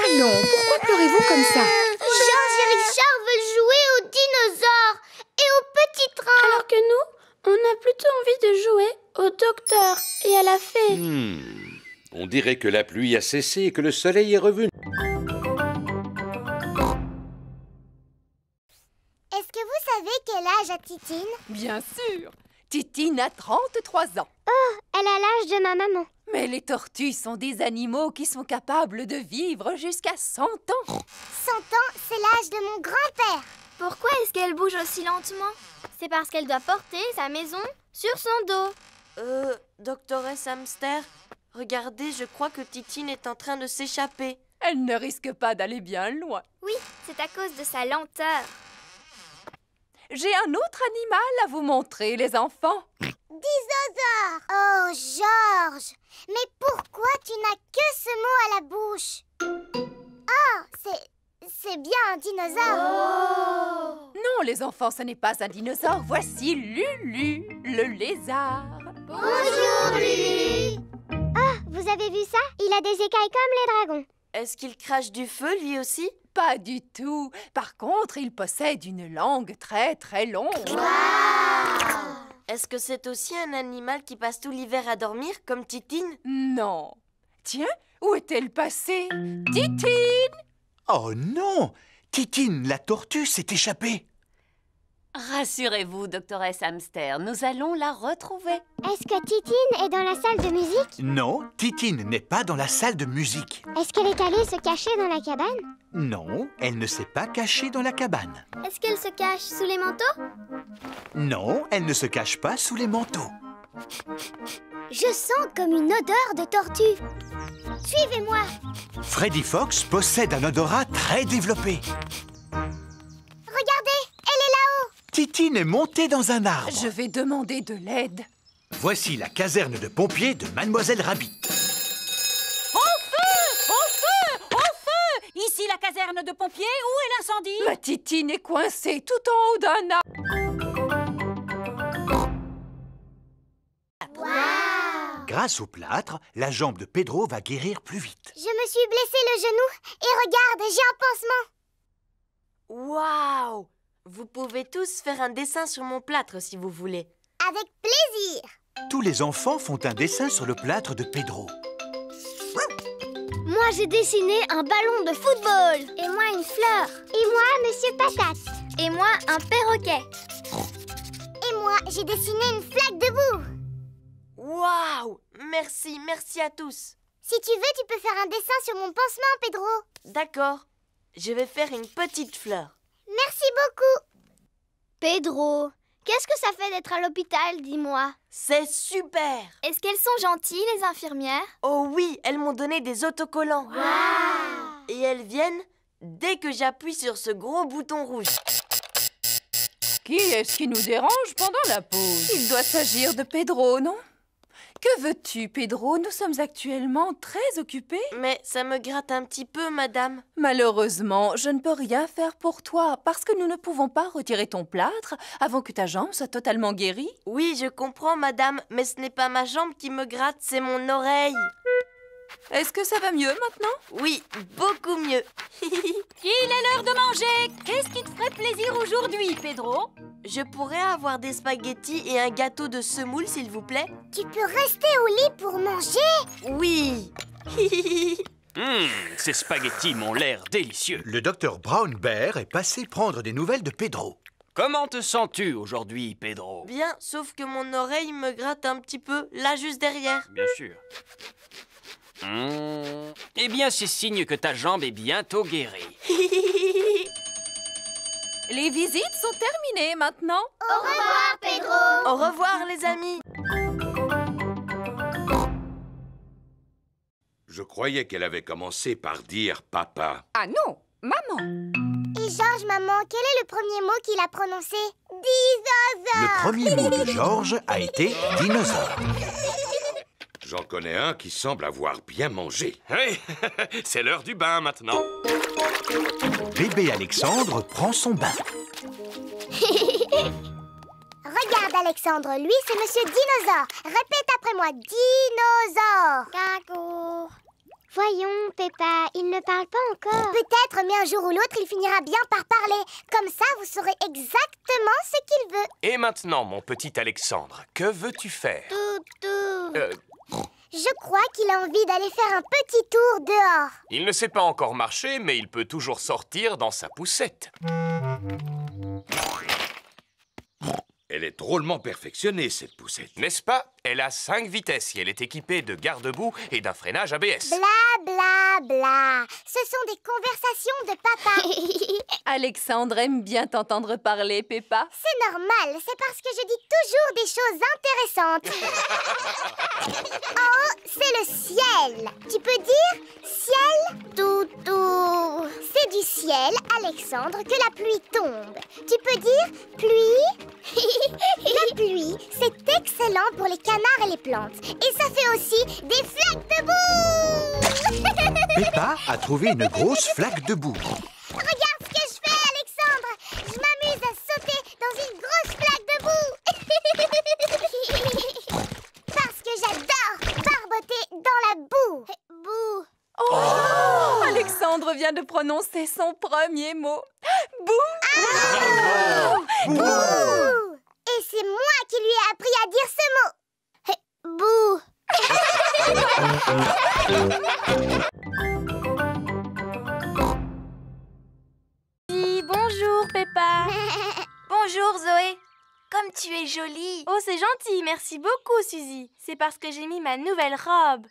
Allons, pourquoi pleurez-vous comme ça? Georges et Richard veulent jouer aux dinosaures et aux petits trains. Alors que nous, on a plutôt envie de jouer au docteur et à la fée. On dirait que la pluie a cessé et que le soleil est revenu. Est-ce que vous savez quel âge a Titine? Bien sûr. Titine a 33 ans. Oh, elle a l'âge de ma maman. Mais les tortues sont des animaux qui sont capables de vivre jusqu'à 100 ans. 100 ans, c'est l'âge de mon grand-père. Pourquoi est-ce qu'elle bouge aussi lentement? C'est parce qu'elle doit porter sa maison sur son dos. Doctoresse Hamster, regardez, je crois que Titine est en train de s'échapper. Elle ne risque pas d'aller bien loin. Oui, c'est à cause de sa lenteur. J'ai un autre animal à vous montrer, les enfants. Dinosaure! Oh, Georges! Mais pourquoi tu n'as que ce mot à la bouche? Oh, c'est bien un dinosaure. Oh. Non, les enfants, ce n'est pas un dinosaure. Voici Lulu, le lézard. Bonjour, Lulu! Oh, vous avez vu ça? Il a des écailles comme les dragons. Est-ce qu'il crache du feu, lui aussi? Pas du tout. Par contre, il possède une langue très très longue. Wow! Est-ce que c'est aussi un animal qui passe tout l'hiver à dormir, comme Titine? Non. Tiens, où est-elle passée? Titine! Oh non! Titine, la tortue, s'est échappée. Rassurez-vous, doctoresse Hamster, nous allons la retrouver. Est-ce que Titine est dans la salle de musique? Non, Titine n'est pas dans la salle de musique. Est-ce qu'elle est allée se cacher dans la cabane? Non, elle ne s'est pas cachée dans la cabane. Est-ce qu'elle se cache sous les manteaux? Non, elle ne se cache pas sous les manteaux. Je sens comme une odeur de tortue. Suivez-moi. Freddy Fox possède un odorat très développé. Regardez, elle est là-haut. Titine est montée dans un arbre. Je vais demander de l'aide. Voici la caserne de pompiers de Mademoiselle Rabbit. Au feu! Au feu! Au feu! Ici la caserne de pompiers, où est l'incendie? Ma Titine est coincée tout en haut d'un arbre. Grâce au plâtre, la jambe de Pedro va guérir plus vite. Je me suis blessé le genou et regarde, j'ai un pansement. Waouh! Vous pouvez tous faire un dessin sur mon plâtre si vous voulez. Avec plaisir. Tous les enfants font un dessin sur le plâtre de Pedro. Moi, j'ai dessiné un ballon de football. Et moi, une fleur. Et moi, Monsieur Patate. Et moi, un perroquet. Et moi, j'ai dessiné une flaque de boue. Waouh! Merci à tous. Si tu veux, tu peux faire un dessin sur mon pansement, Pedro. D'accord. Je vais faire une petite fleur. Merci beaucoup. Pedro, qu'est-ce que ça fait d'être à l'hôpital, dis-moi? C'est super! Est-ce qu'elles sont gentilles, les infirmières? Oh oui, elles m'ont donné des autocollants. Wow. Et elles viennent dès que j'appuie sur ce gros bouton rouge. Qui est-ce qui nous dérange pendant la pause? Il doit s'agir de Pedro, non? Que veux-tu, Pedro? Nous sommes actuellement très occupés. Mais ça me gratte un petit peu, madame. Malheureusement, je ne peux rien faire pour toi parce que nous ne pouvons pas retirer ton plâtre avant que ta jambe soit totalement guérie. Oui, je comprends, madame, mais ce n'est pas ma jambe qui me gratte, c'est mon oreille. Est-ce que ça va mieux maintenant? Oui, beaucoup mieux. Il est l'heure de manger. Qu'est-ce qui te ferait plaisir aujourd'hui, Pedro? Je pourrais avoir des spaghettis et un gâteau de semoule, s'il vous plaît? Tu peux rester au lit pour manger? Oui. Ces spaghettis m'ont l'air délicieux. Le docteur Brown Bear est passé prendre des nouvelles de Pedro. Comment te sens-tu aujourd'hui, Pedro? Bien, sauf que mon oreille me gratte un petit peu, là juste derrière. Bien sûr. Eh bien, c'est signe que ta jambe est bientôt guérie. Les visites sont terminées maintenant. Au revoir, Pedro. Au revoir, les amis. Je croyais qu'elle avait commencé par dire papa. Ah non, maman. Et Georges, maman, quel est le premier mot qu'il a prononcé? Dinosaure. Le premier mot de Georges a été dinosaure. J'en connais un qui semble avoir bien mangé. Hey, c'est l'heure du bain maintenant. Bébé Alexandre prend son bain. Regarde, Alexandre, lui, c'est Monsieur Dinosaure. Répète après moi, dinosaure. Cago. Voyons, Peppa, il ne parle pas encore. Peut-être, mais un jour ou l'autre, il finira bien par parler. Comme ça, vous saurez exactement ce qu'il veut. Et maintenant, mon petit Alexandre, que veux-tu faire? Toutou. Je crois qu'il a envie d'aller faire un petit tour dehors. Il ne sait pas encore marcher, mais il peut toujours sortir dans sa poussette. Elle est drôlement perfectionnée, cette poussette. N'est-ce pas? Elle a 5 vitesses et elle est équipée de garde-boue et d'un freinage ABS. Bla bla bla. Ce sont des conversations de papa. Alexandre aime bien t'entendre parler, Peppa. C'est normal, c'est parce que je dis toujours des choses intéressantes. En haut, c'est le ciel. Tu peux dire ciel, toutou. C'est du ciel, Alexandre, que la pluie tombe. Tu peux dire pluie. La pluie, c'est excellent pour les canards et les plantes. Et ça fait aussi des flaques de boue. Peppa a trouvé une grosse flaque de boue. Regarde ce que je fais, Alexandre. Je m'amuse à sauter dans une grosse flaque de boue. Parce que j'adore barboter dans la boue. Boue. Oh, Alexandre vient de prononcer son premier mot. Bouh. Bouh. Et c'est moi qui lui ai appris à dire ce mot. Bouh. Oui, bonjour, Peppa. Bonjour Zoé. Comme tu es jolie. Oh, c'est gentil. Merci beaucoup, Suzy. C'est parce que j'ai mis ma nouvelle robe.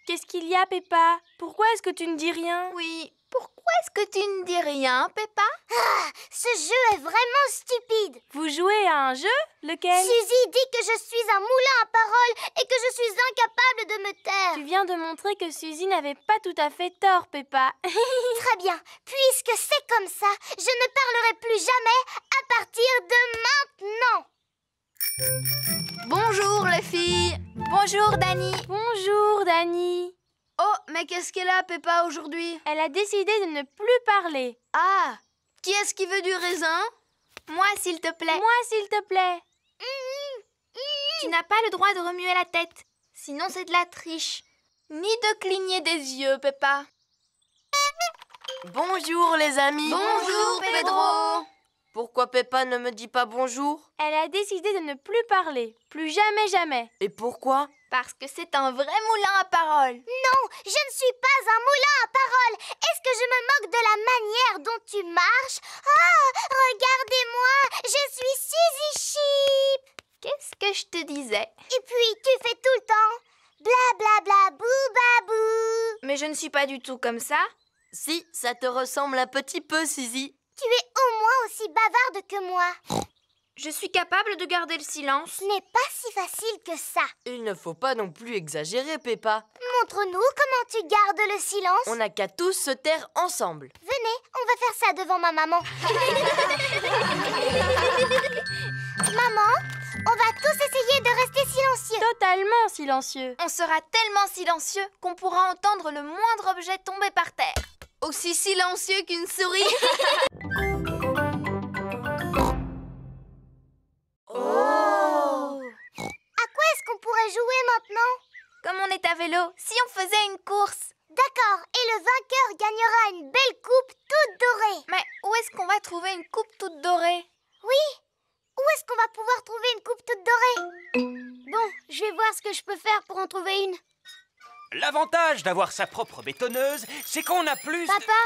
Qu'est-ce qu'il y a, Peppa? Pourquoi est-ce que tu ne dis rien? Oui, pourquoi est-ce que tu ne dis rien, Peppa? Ah, ce jeu est vraiment stupide. Vous jouez à un jeu? Lequel? Suzy dit que je suis un moulin à paroles et que je suis incapable de me taire. Tu viens de montrer que Suzy n'avait pas tout à fait tort, Peppa. Très bien. Puisque c'est comme ça, je ne parlerai plus jamais à partir de maintenant. Bonjour, les filles. Bonjour, Dani. Bonjour, Dani. Oh, mais qu'est-ce qu'elle a, Peppa, aujourd'hui? Elle a décidé de ne plus parler. Ah, qui est-ce qui veut du raisin? Moi, s'il te plaît. Moi, s'il te plaît. Tu n'as pas le droit de remuer la tête. Sinon, c'est de la triche. Ni de cligner des yeux, Peppa. Bonjour, les amis. Bonjour, Pedro. Pourquoi Peppa ne me dit pas bonjour? Elle a décidé de ne plus parler. Plus jamais, jamais. Et pourquoi? Parce que c'est un vrai moulin à paroles. Non, je ne suis pas un moulin à paroles. Est-ce que je me moque de la manière dont tu marches? Ah, regardez-moi, je suis Suzy Sheep. Qu'est-ce que je te disais? Et puis, tu fais tout le temps bla bla bla bou babou. Mais je ne suis pas du tout comme ça. Si, ça te ressemble un petit peu, Suzy. Tu es au moins aussi bavarde que moi. Je suis capable de garder le silence. Ce n'est pas si facile que ça. Il ne faut pas non plus exagérer, Peppa. Montre-nous comment tu gardes le silence. On n'a qu'à tous se taire ensemble. Venez, on va faire ça devant ma maman. Maman, on va tous essayer de rester silencieux. Totalement silencieux. On sera tellement silencieux qu'on pourra entendre le moindre objet tomber par terre. Aussi silencieux qu'une souris. Oh! À quoi est-ce qu'on pourrait jouer maintenant? Comme on est à vélo, si on faisait une course. D'accord, et le vainqueur gagnera une belle coupe toute dorée. Mais où est-ce qu'on va trouver une coupe toute dorée? Oui, où est-ce qu'on va pouvoir trouver une coupe toute dorée? Bon, je vais voir ce que je peux faire pour en trouver une. L'avantage d'avoir sa propre bétonneuse, c'est qu'on a plus... Papa,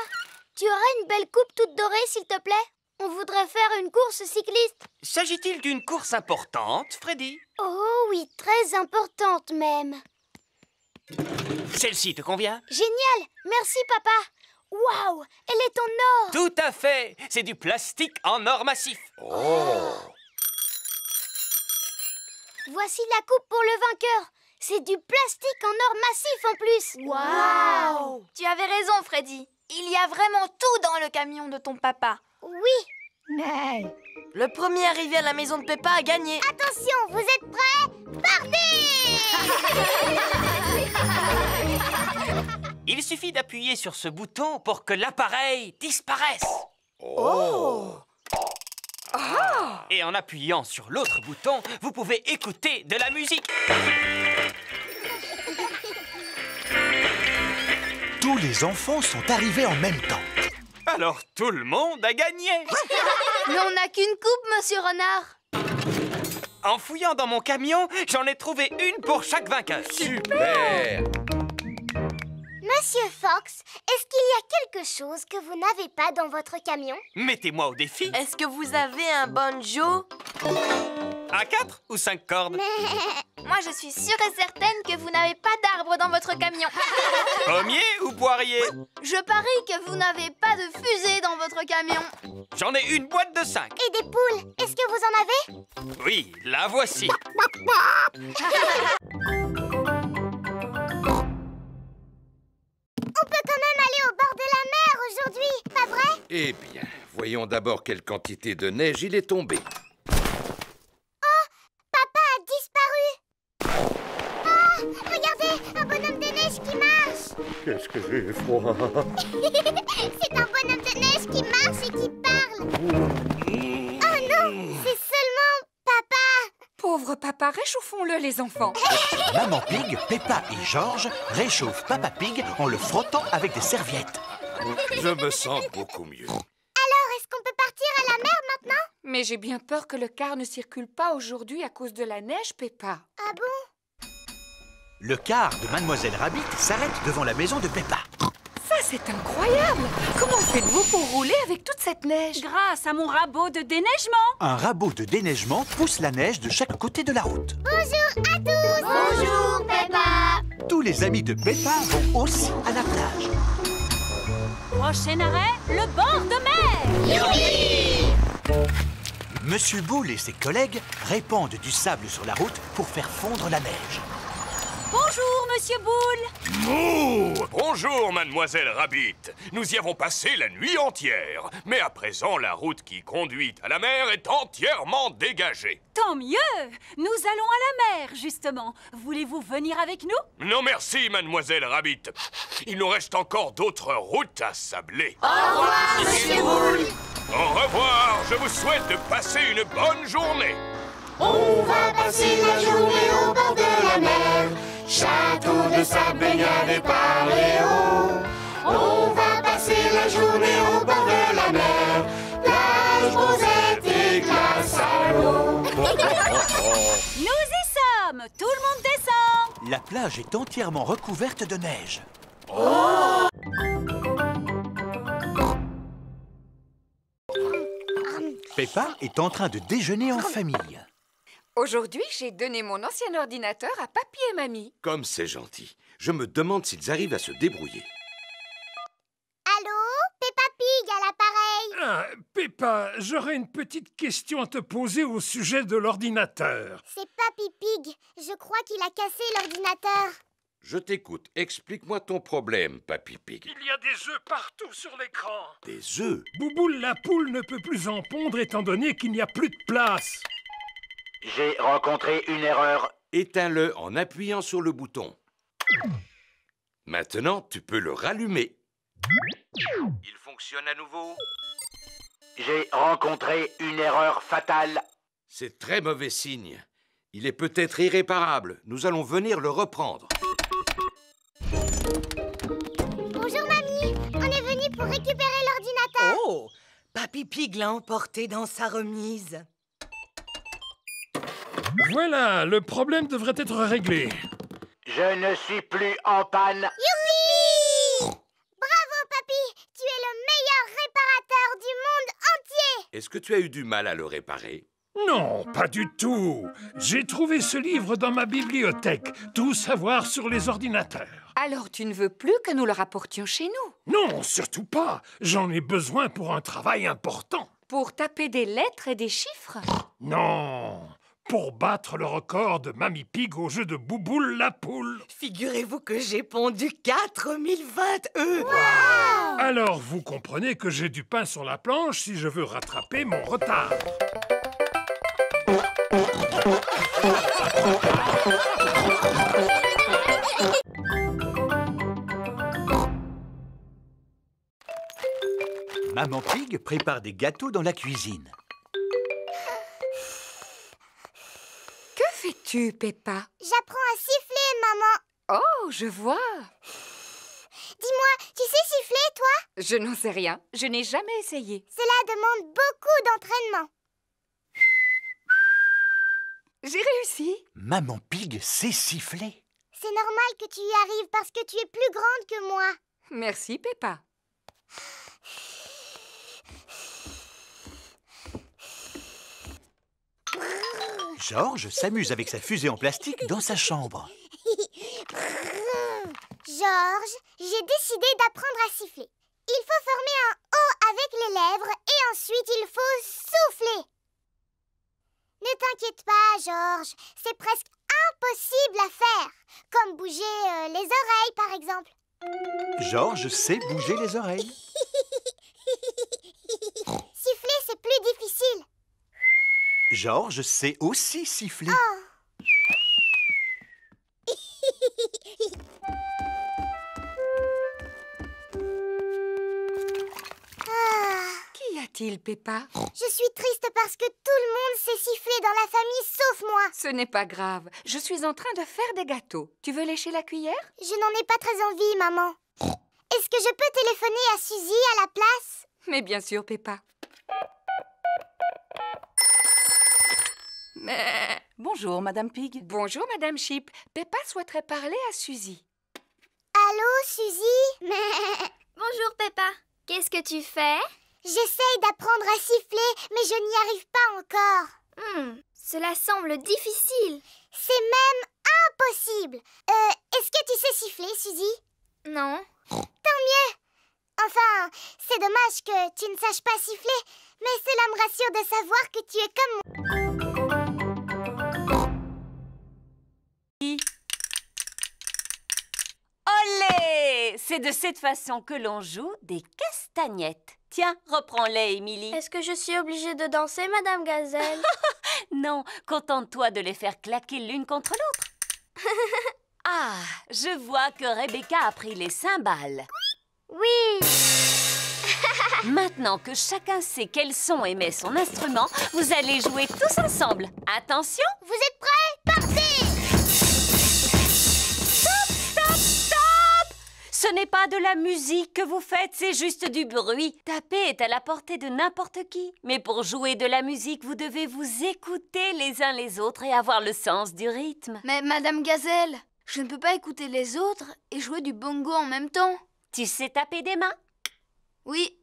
tu aurais une belle coupe toute dorée, s'il te plaît? On voudrait faire une course cycliste. S'agit-il d'une course importante, Freddy? Oh oui, très importante même. Celle-ci te convient? Génial, merci papa. Waouh, elle est en or. Tout à fait, c'est du plastique en or massif. Oh! Voici la coupe pour le vainqueur. C'est du plastique en or massif en plus. Waouh! Tu avais raison, Freddy. Il y a vraiment tout dans le camion de ton papa. Oui. Mais... Le premier arrivé à la maison de Peppa a gagné. Attention, vous êtes prêts? Partez! Il suffit d'appuyer sur ce bouton pour que l'appareil disparaisse. Oh! Ah! Et en appuyant sur l'autre bouton, vous pouvez écouter de la musique. Tous les enfants sont arrivés en même temps. Alors tout le monde a gagné. Mais on n'a qu'une coupe, monsieur Renard. En fouillant dans mon camion, j'en ai trouvé une pour chaque vainqueur. Super! Monsieur Fox, est-ce qu'il y a quelque chose que vous n'avez pas dans votre camion? Mettez-moi au défi. Est-ce que vous avez un banjo? À 4 ou 5 cordes? Moi, je suis sûre et certaine que vous n'avez pas d'arbre dans votre camion. Pommier ou poirier? Je parie que vous n'avez pas de fusée dans votre camion. J'en ai une boîte de 5. Et des poules, est-ce que vous en avez? Oui, la voici. On peut quand même aller au bord de la mer aujourd'hui, pas vrai? Eh bien, voyons d'abord quelle quantité de neige il est tombé. Oh, papa a disparu. Ah, regardez, un bonhomme de neige qui marche. Qu'est-ce que j'ai froid. C'est un bonhomme de neige qui marche et qui parle. Oh non, c'est seulement papa. Pauvre papa, réchauffons-le, les enfants. Maman Pig, Peppa et George réchauffent Papa Pig en le frottant avec des serviettes. Je me sens beaucoup mieux. Alors, est-ce qu'on peut partir à la mer maintenant? Mais j'ai bien peur que le car ne circule pas aujourd'hui à cause de la neige, Peppa. Ah bon? Le car de Mademoiselle Rabbit s'arrête devant la maison de Peppa. Ça, c'est incroyable! Comment faites-vous pour rouler avec toute cette neige? Grâce à mon rabot de déneigement. Un rabot de déneigement pousse la neige de chaque côté de la route. Bonjour à tous. Bonjour, Peppa. Tous les amis de Peppa vont aussi à la plage. Prochain arrêt, le bord de mer. Youpi! Monsieur Boule et ses collègues répandent du sable sur la route pour faire fondre la neige. Bonjour, Monsieur Boule. Mouh! Bonjour, mademoiselle Rabbit. Nous y avons passé la nuit entière. Mais à présent, la route qui conduit à la mer est entièrement dégagée. Tant mieux. Nous allons à la mer, justement. Voulez-vous venir avec nous? Non merci, mademoiselle Rabbit. Il nous reste encore d'autres routes à sabler. Au revoir, Monsieur Boule. Au revoir. Je vous souhaite de passer une bonne journée. On va passer la journée au bord de la mer. Château de sable, baignade et paléo. On va passer la journée au bord de la mer. Plage, rosette et glace à l'eau. Nous y sommes. Tout le monde descend. La plage est entièrement recouverte de neige. Oh! Peppa est en train de déjeuner en famille. Aujourd'hui, j'ai donné mon ancien ordinateur à papy et mamie. Comme c'est gentil. Je me demande s'ils arrivent à se débrouiller. Allô? Peppa Pig à l'appareil. Ah, Peppa, j'aurais une petite question à te poser au sujet de l'ordinateur. C'est Papy Pig. Je crois qu'il a cassé l'ordinateur. Je t'écoute. Explique-moi ton problème, Papy Pig. Il y a des œufs partout sur l'écran. Des œufs? Bouboule la poule ne peut plus en pondre étant donné qu'il n'y a plus de place. J'ai rencontré une erreur. Éteins-le en appuyant sur le bouton. Maintenant, tu peux le rallumer. Il fonctionne à nouveau. J'ai rencontré une erreur fatale. C'est très mauvais signe. Il est peut-être irréparable. Nous allons venir le reprendre. Bonjour, mamie. On est venu pour récupérer l'ordinateur. Oh! Papy Pig l'a emporté dans sa remise. Voilà, le problème devrait être réglé. Je ne suis plus en panne. Youpi! Bravo, papy. Tu es le meilleur réparateur du monde entier. Est-ce que tu as eu du mal à le réparer? Non, pas du tout. J'ai trouvé ce livre dans ma bibliothèque. Tout savoir sur les ordinateurs. Alors tu ne veux plus que nous le rapportions chez nous? Non, surtout pas. J'en ai besoin pour un travail important. Pour taper des lettres et des chiffres? Non, pour battre le record de Mamie Pig au jeu de Bouboule la poule. Figurez-vous que j'ai pondu 4020 œufs. Wow! Alors vous comprenez que j'ai du pain sur la planche si je veux rattraper mon retard. Maman Pig prépare des gâteaux dans la cuisine. Que fais-tu, Peppa? J'apprends à siffler, maman. Oh, je vois. Dis-moi, tu sais siffler, toi? Je n'en sais rien. Je n'ai jamais essayé. Cela demande beaucoup d'entraînement. J'ai réussi. Maman Pig sait siffler. C'est normal que tu y arrives parce que tu es plus grande que moi. Merci, Peppa. George s'amuse avec sa fusée en plastique dans sa chambre. George, j'ai décidé d'apprendre à siffler. Il faut former un O avec les lèvres et ensuite il faut souffler. Ne t'inquiète pas, George. C'est presque impossible à faire. Comme bouger les oreilles, par exemple. George sait bouger les oreilles. Siffler, c'est plus difficile. George sait aussi siffler. Oh. Qu'y a-t-il, Peppa? Je suis triste parce que tout le monde sait siffler dans la famille sauf moi. Ce n'est pas grave. Je suis en train de faire des gâteaux. Tu veux lécher la cuillère? Je n'en ai pas très envie, maman. Est-ce que je peux téléphoner à Suzy à la place? Mais bien sûr, Peppa. Bonjour, Madame Pig. Bonjour, Madame Sheep. Peppa souhaiterait parler à Suzy. Allô, Suzy? Bonjour, Peppa. Qu'est-ce que tu fais? J'essaye d'apprendre à siffler, mais je n'y arrive pas encore. Cela semble difficile. C'est même impossible. Est-ce que tu sais siffler, Suzy? Non. Tant mieux. Enfin, c'est dommage que tu ne saches pas siffler, mais cela me rassure de savoir que tu es comme moi. Olé! C'est de cette façon que l'on joue des castagnettes. Tiens, reprends-les, Émilie. Est-ce que je suis obligée de danser, Madame Gazelle? Non, contente-toi de les faire claquer l'une contre l'autre. Ah, je vois que Rebecca a pris les cymbales. Oui. Maintenant que chacun sait quel son émet son instrument, vous allez jouer tous ensemble. Attention! Vous êtes prêts? Partez! Stop, stop, stop! Ce n'est pas de la musique que vous faites, c'est juste du bruit. Taper est à la portée de n'importe qui. Mais pour jouer de la musique, vous devez vous écouter les uns les autres et avoir le sens du rythme. Mais Madame Gazelle, je ne peux pas écouter les autres et jouer du bongo en même temps. Tu sais taper des mains? Oui.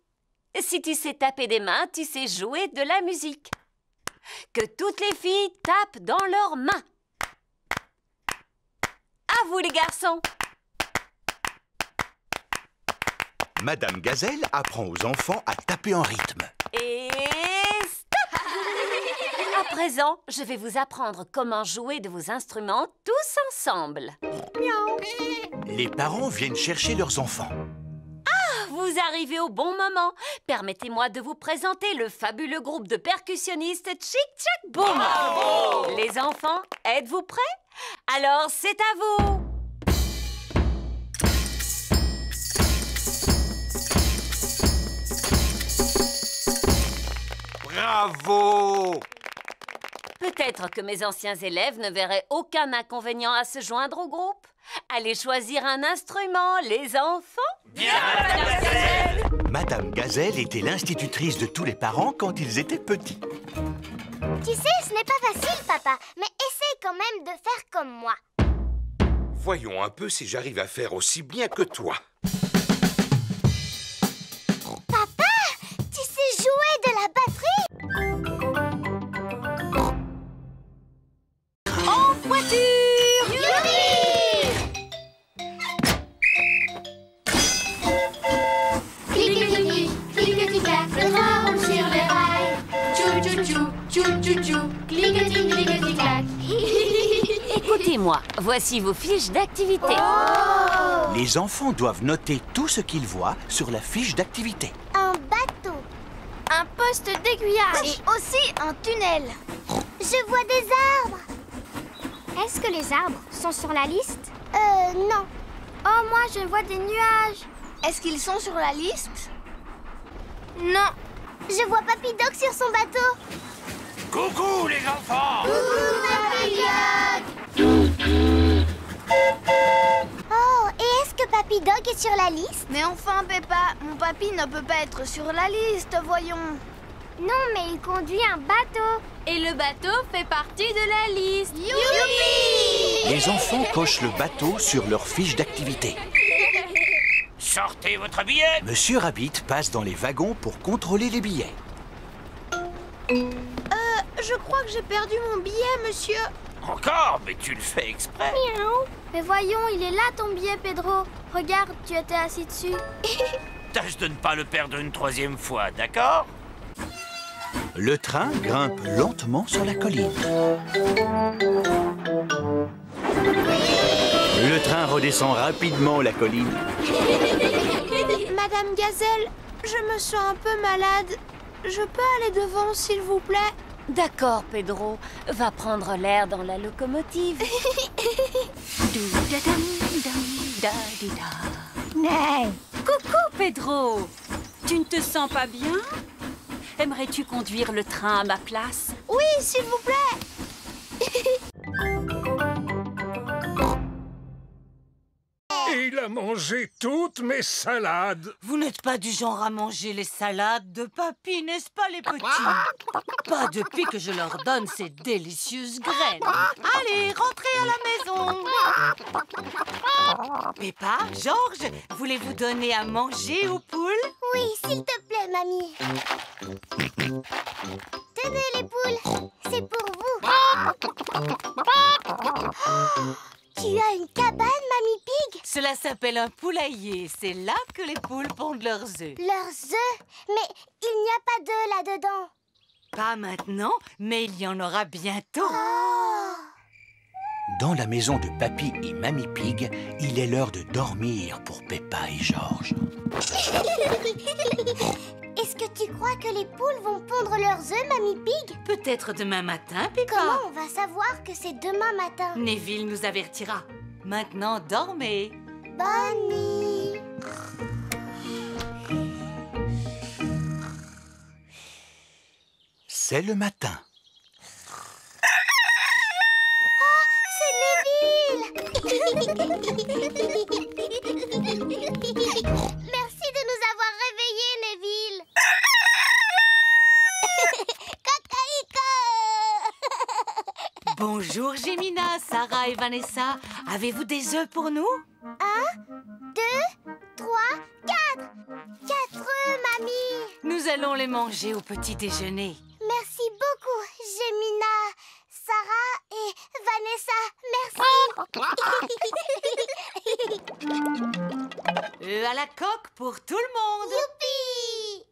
Si tu sais taper des mains, tu sais jouer de la musique. Que toutes les filles tapent dans leurs mains. À vous les garçons. Madame Gazelle apprend aux enfants à taper en rythme. Et stop! À présent, je vais vous apprendre comment jouer de vos instruments tous ensemble. Miaou. Les parents viennent chercher leurs enfants. Vous arrivez au bon moment. Permettez-moi de vous présenter le fabuleux groupe de percussionnistes Chic Chac Boom. Bravo! Les enfants, êtes-vous prêts? Alors, c'est à vous. Bravo! Peut-être que mes anciens élèves ne verraient aucun inconvénient à se joindre au groupe. Allez choisir un instrument, les enfants. Bien, Madame Gazelle! Madame Gazelle était l'institutrice de tous les parents quand ils étaient petits. Tu sais, ce n'est pas facile, papa, mais essaye quand même de faire comme moi. Voyons un peu si j'arrive à faire aussi bien que toi. Papa, tu sais jouer de la batterie? En voiture! Youpi! Cliquetis, cliquetis-clac, le train roule sur les rails. Tchou tchou tchou, tchou tchou tchou, cliquetis, cliquetis-clac. Écoutez-moi, voici vos fiches d'activité. Les enfants doivent noter tout ce qu'ils voient sur la fiche d'activité. Un bateau. Un poste d'aiguillage. Et aussi un tunnel. Je vois des arbres. Est-ce que les arbres sont sur la liste? Non. Oh, moi, je vois des nuages. Est-ce qu'ils sont sur la liste? Non. Je vois Papy Dog sur son bateau. Coucou les enfants! Coucou Papy Dog! Oh, et est-ce que Papy Dog est sur la liste? Mais enfin, Peppa, mon papy ne peut pas être sur la liste, voyons. Non, mais il conduit un bateau. Et le bateau fait partie de la liste. Youpi! Les enfants cochent le bateau sur leur fiche d'activité. Sortez votre billet! Monsieur Rabbit passe dans les wagons pour contrôler les billets. Je crois que j'ai perdu mon billet, monsieur. Encore? Mais tu le fais exprès. Miaou. Mais voyons, il est là ton billet, Pedro. Regarde, tu étais assis dessus. Tâche de ne pas le perdre une troisième fois, d'accord? Le train grimpe lentement sur la colline. Le train redescend rapidement la colline. Madame Gazelle, je me sens un peu malade. Je peux aller devant, s'il vous plaît? D'accord, Pedro. Va prendre l'air dans la locomotive. Coucou, Pedro. Tu ne te sens pas bien? Aimerais-tu conduire le train à ma place? Oui, s'il vous plaît. Et il a mangé toutes mes salades. Vous n'êtes pas du genre à manger les salades de papy, n'est-ce pas, les petits? Pas depuis que je leur donne ces délicieuses graines. Allez, rentrez à la maison. Peppa, Georges, voulez-vous donner à manger aux poules? Oui, s'il te plaît, mamie. Tenez les poules, c'est pour vous. Tu as une cabane, Mamie Pig? Cela s'appelle un poulailler. C'est là que les poules pondent leurs œufs. Leurs œufs? Mais il n'y a pas d'œufs là-dedans. Pas maintenant, mais il y en aura bientôt. Dans la maison de Papy et Mamie Pig, il est l'heure de dormir pour Peppa et Georges. Est-ce que tu crois que les poules vont pondre leurs œufs, Mamie Pig? Peut-être demain matin, Peppa. Comment on va savoir que c'est demain matin? Neville nous avertira. Maintenant, dormez. Bonne nuit. C'est le matin. Merci de nous avoir réveillés, Neville. Bonjour, Gémina, Sarah et Vanessa. Avez-vous des œufs pour nous? 1, 2, 3, 4. 4 œufs, mamie. Nous allons les manger au petit déjeuner. Merci beaucoup, Gémina, Sarah et Vanessa. Merci. Œufs à la coque pour tout le monde. Youpi!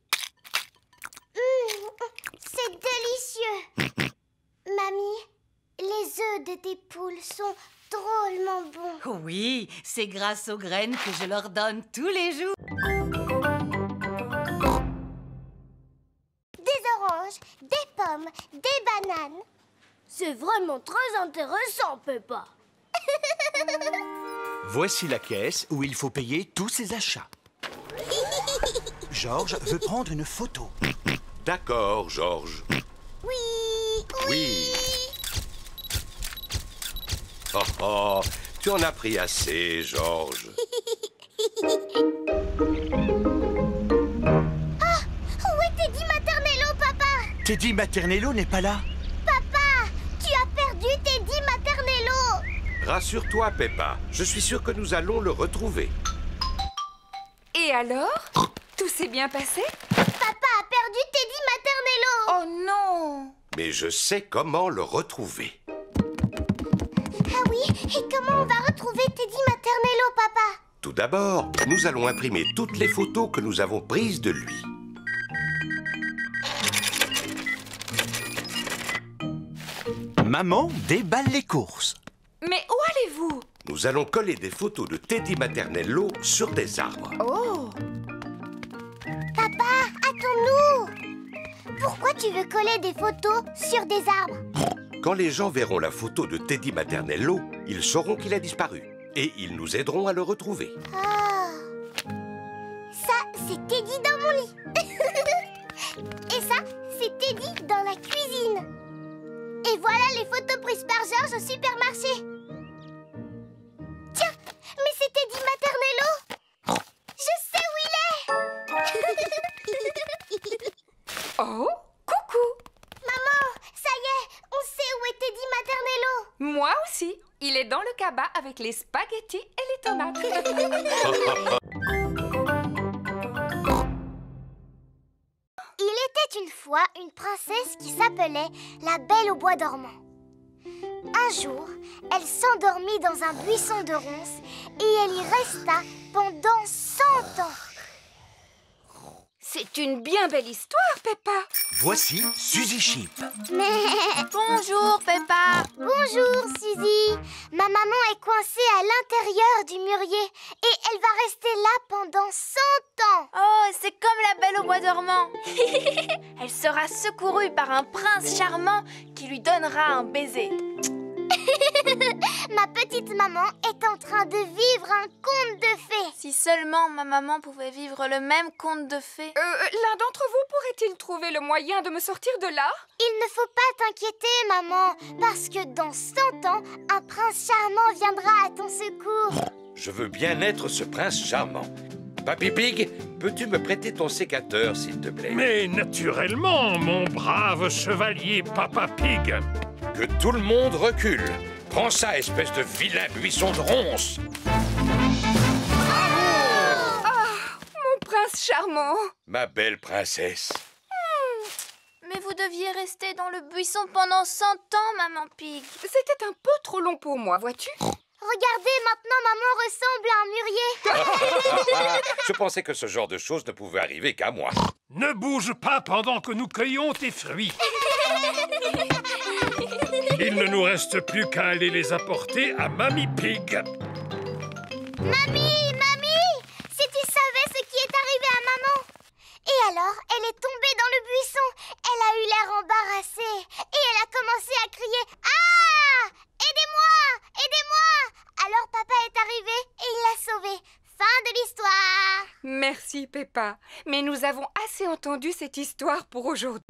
C'est délicieux. Mamie, les œufs de tes poules sont drôlement bons. Oui, c'est grâce aux graines que je leur donne tous les jours. Des oranges, des pommes, des bananes. C'est vraiment très intéressant, Peppa. Voici la caisse où il faut payer tous ses achats. Georges veut prendre une photo. D'accord, Georges. Oui. Oh, oh, tu en as pris assez, Georges. Où est Teddy Maternello, papa? Teddy Maternello n'est pas là. Papa, tu as perdu Teddy Maternello. Rassure-toi, Peppa. Je suis sûr que nous allons le retrouver. Et alors? Tout s'est bien passé? Papa a perdu Teddy Maternello. Oh non! Mais je sais comment le retrouver. Ah oui? Et comment on va retrouver Teddy Maternello, papa? Tout d'abord, nous allons imprimer toutes les photos que nous avons prises de lui. Maman déballe les courses. Mais où allez-vous? Nous allons coller des photos de Teddy Maternello sur des arbres. Oh! Papa, attends-nous. Pourquoi tu veux coller des photos sur des arbres? Quand les gens verront la photo de Teddy Maternello, ils sauront qu'il a disparu. Et ils nous aideront à le retrouver. Ah. Ça, c'est Teddy dans mon lit. Et ça, c'est Teddy dans la cuisine. Et voilà les photos prises par Georges au supermarché. Tiens, mais c'est Teddy Maternello. Je sais où il est. Oh, coucou! Maman, ça y est, on sait où est Teddy Maternello. Moi aussi. Il est dans le cabas avec les spaghettis et les tomates. Il était une fois une princesse qui s'appelait la Belle au bois dormant. Un jour, elle s'endormit dans un buisson de ronces et elle y resta pendant 100 ans. C'est une bien belle histoire, Peppa. Voici Suzy Sheep. Bonjour, Peppa. Bonjour, Suzy. Ma maman est coincée à l'intérieur du mûrier et elle va rester là pendant 100 ans. Oh, c'est comme la Belle au bois dormant. Elle sera secourue par un prince charmant qui lui donnera un baiser. Ma petite maman est en train de vivre un conte de fées. Si seulement ma maman pouvait vivre le même conte de fées. L'un d'entre vous pourrait-il trouver le moyen de me sortir de là? Il ne faut pas t'inquiéter, maman, parce que dans 100 ans, un prince charmant viendra à ton secours. Je veux bien être ce prince charmant. Papy Pig, peux-tu me prêter ton sécateur, s'il te plaît? Mais naturellement, mon brave chevalier Papa Pig. Que tout le monde recule. Prends ça, espèce de vilain buisson de ronces. Mon prince charmant. Ma belle princesse. Mais vous deviez rester dans le buisson pendant 100 ans, Maman Pig. C'était un peu trop long pour moi, vois-tu? Regardez, maintenant maman ressemble à un mûrier. Je pensais que ce genre de choses ne pouvait arriver qu'à moi. Ne bouge pas pendant que nous cueillons tes fruits. Il ne nous reste plus qu'à aller les apporter à Mamie Pig. Mamie, si tu savais ce qui est arrivé à maman. Et alors, elle est tombée dans le buisson. Elle a eu l'air embarrassée. Et elle a commencé à crier « Ah! Aidez-moi! Aidez-moi !» Alors papa est arrivé et il l'a sauvée. Fin de l'histoire. Merci, Peppa. Mais nous avons assez entendu cette histoire pour aujourd'hui.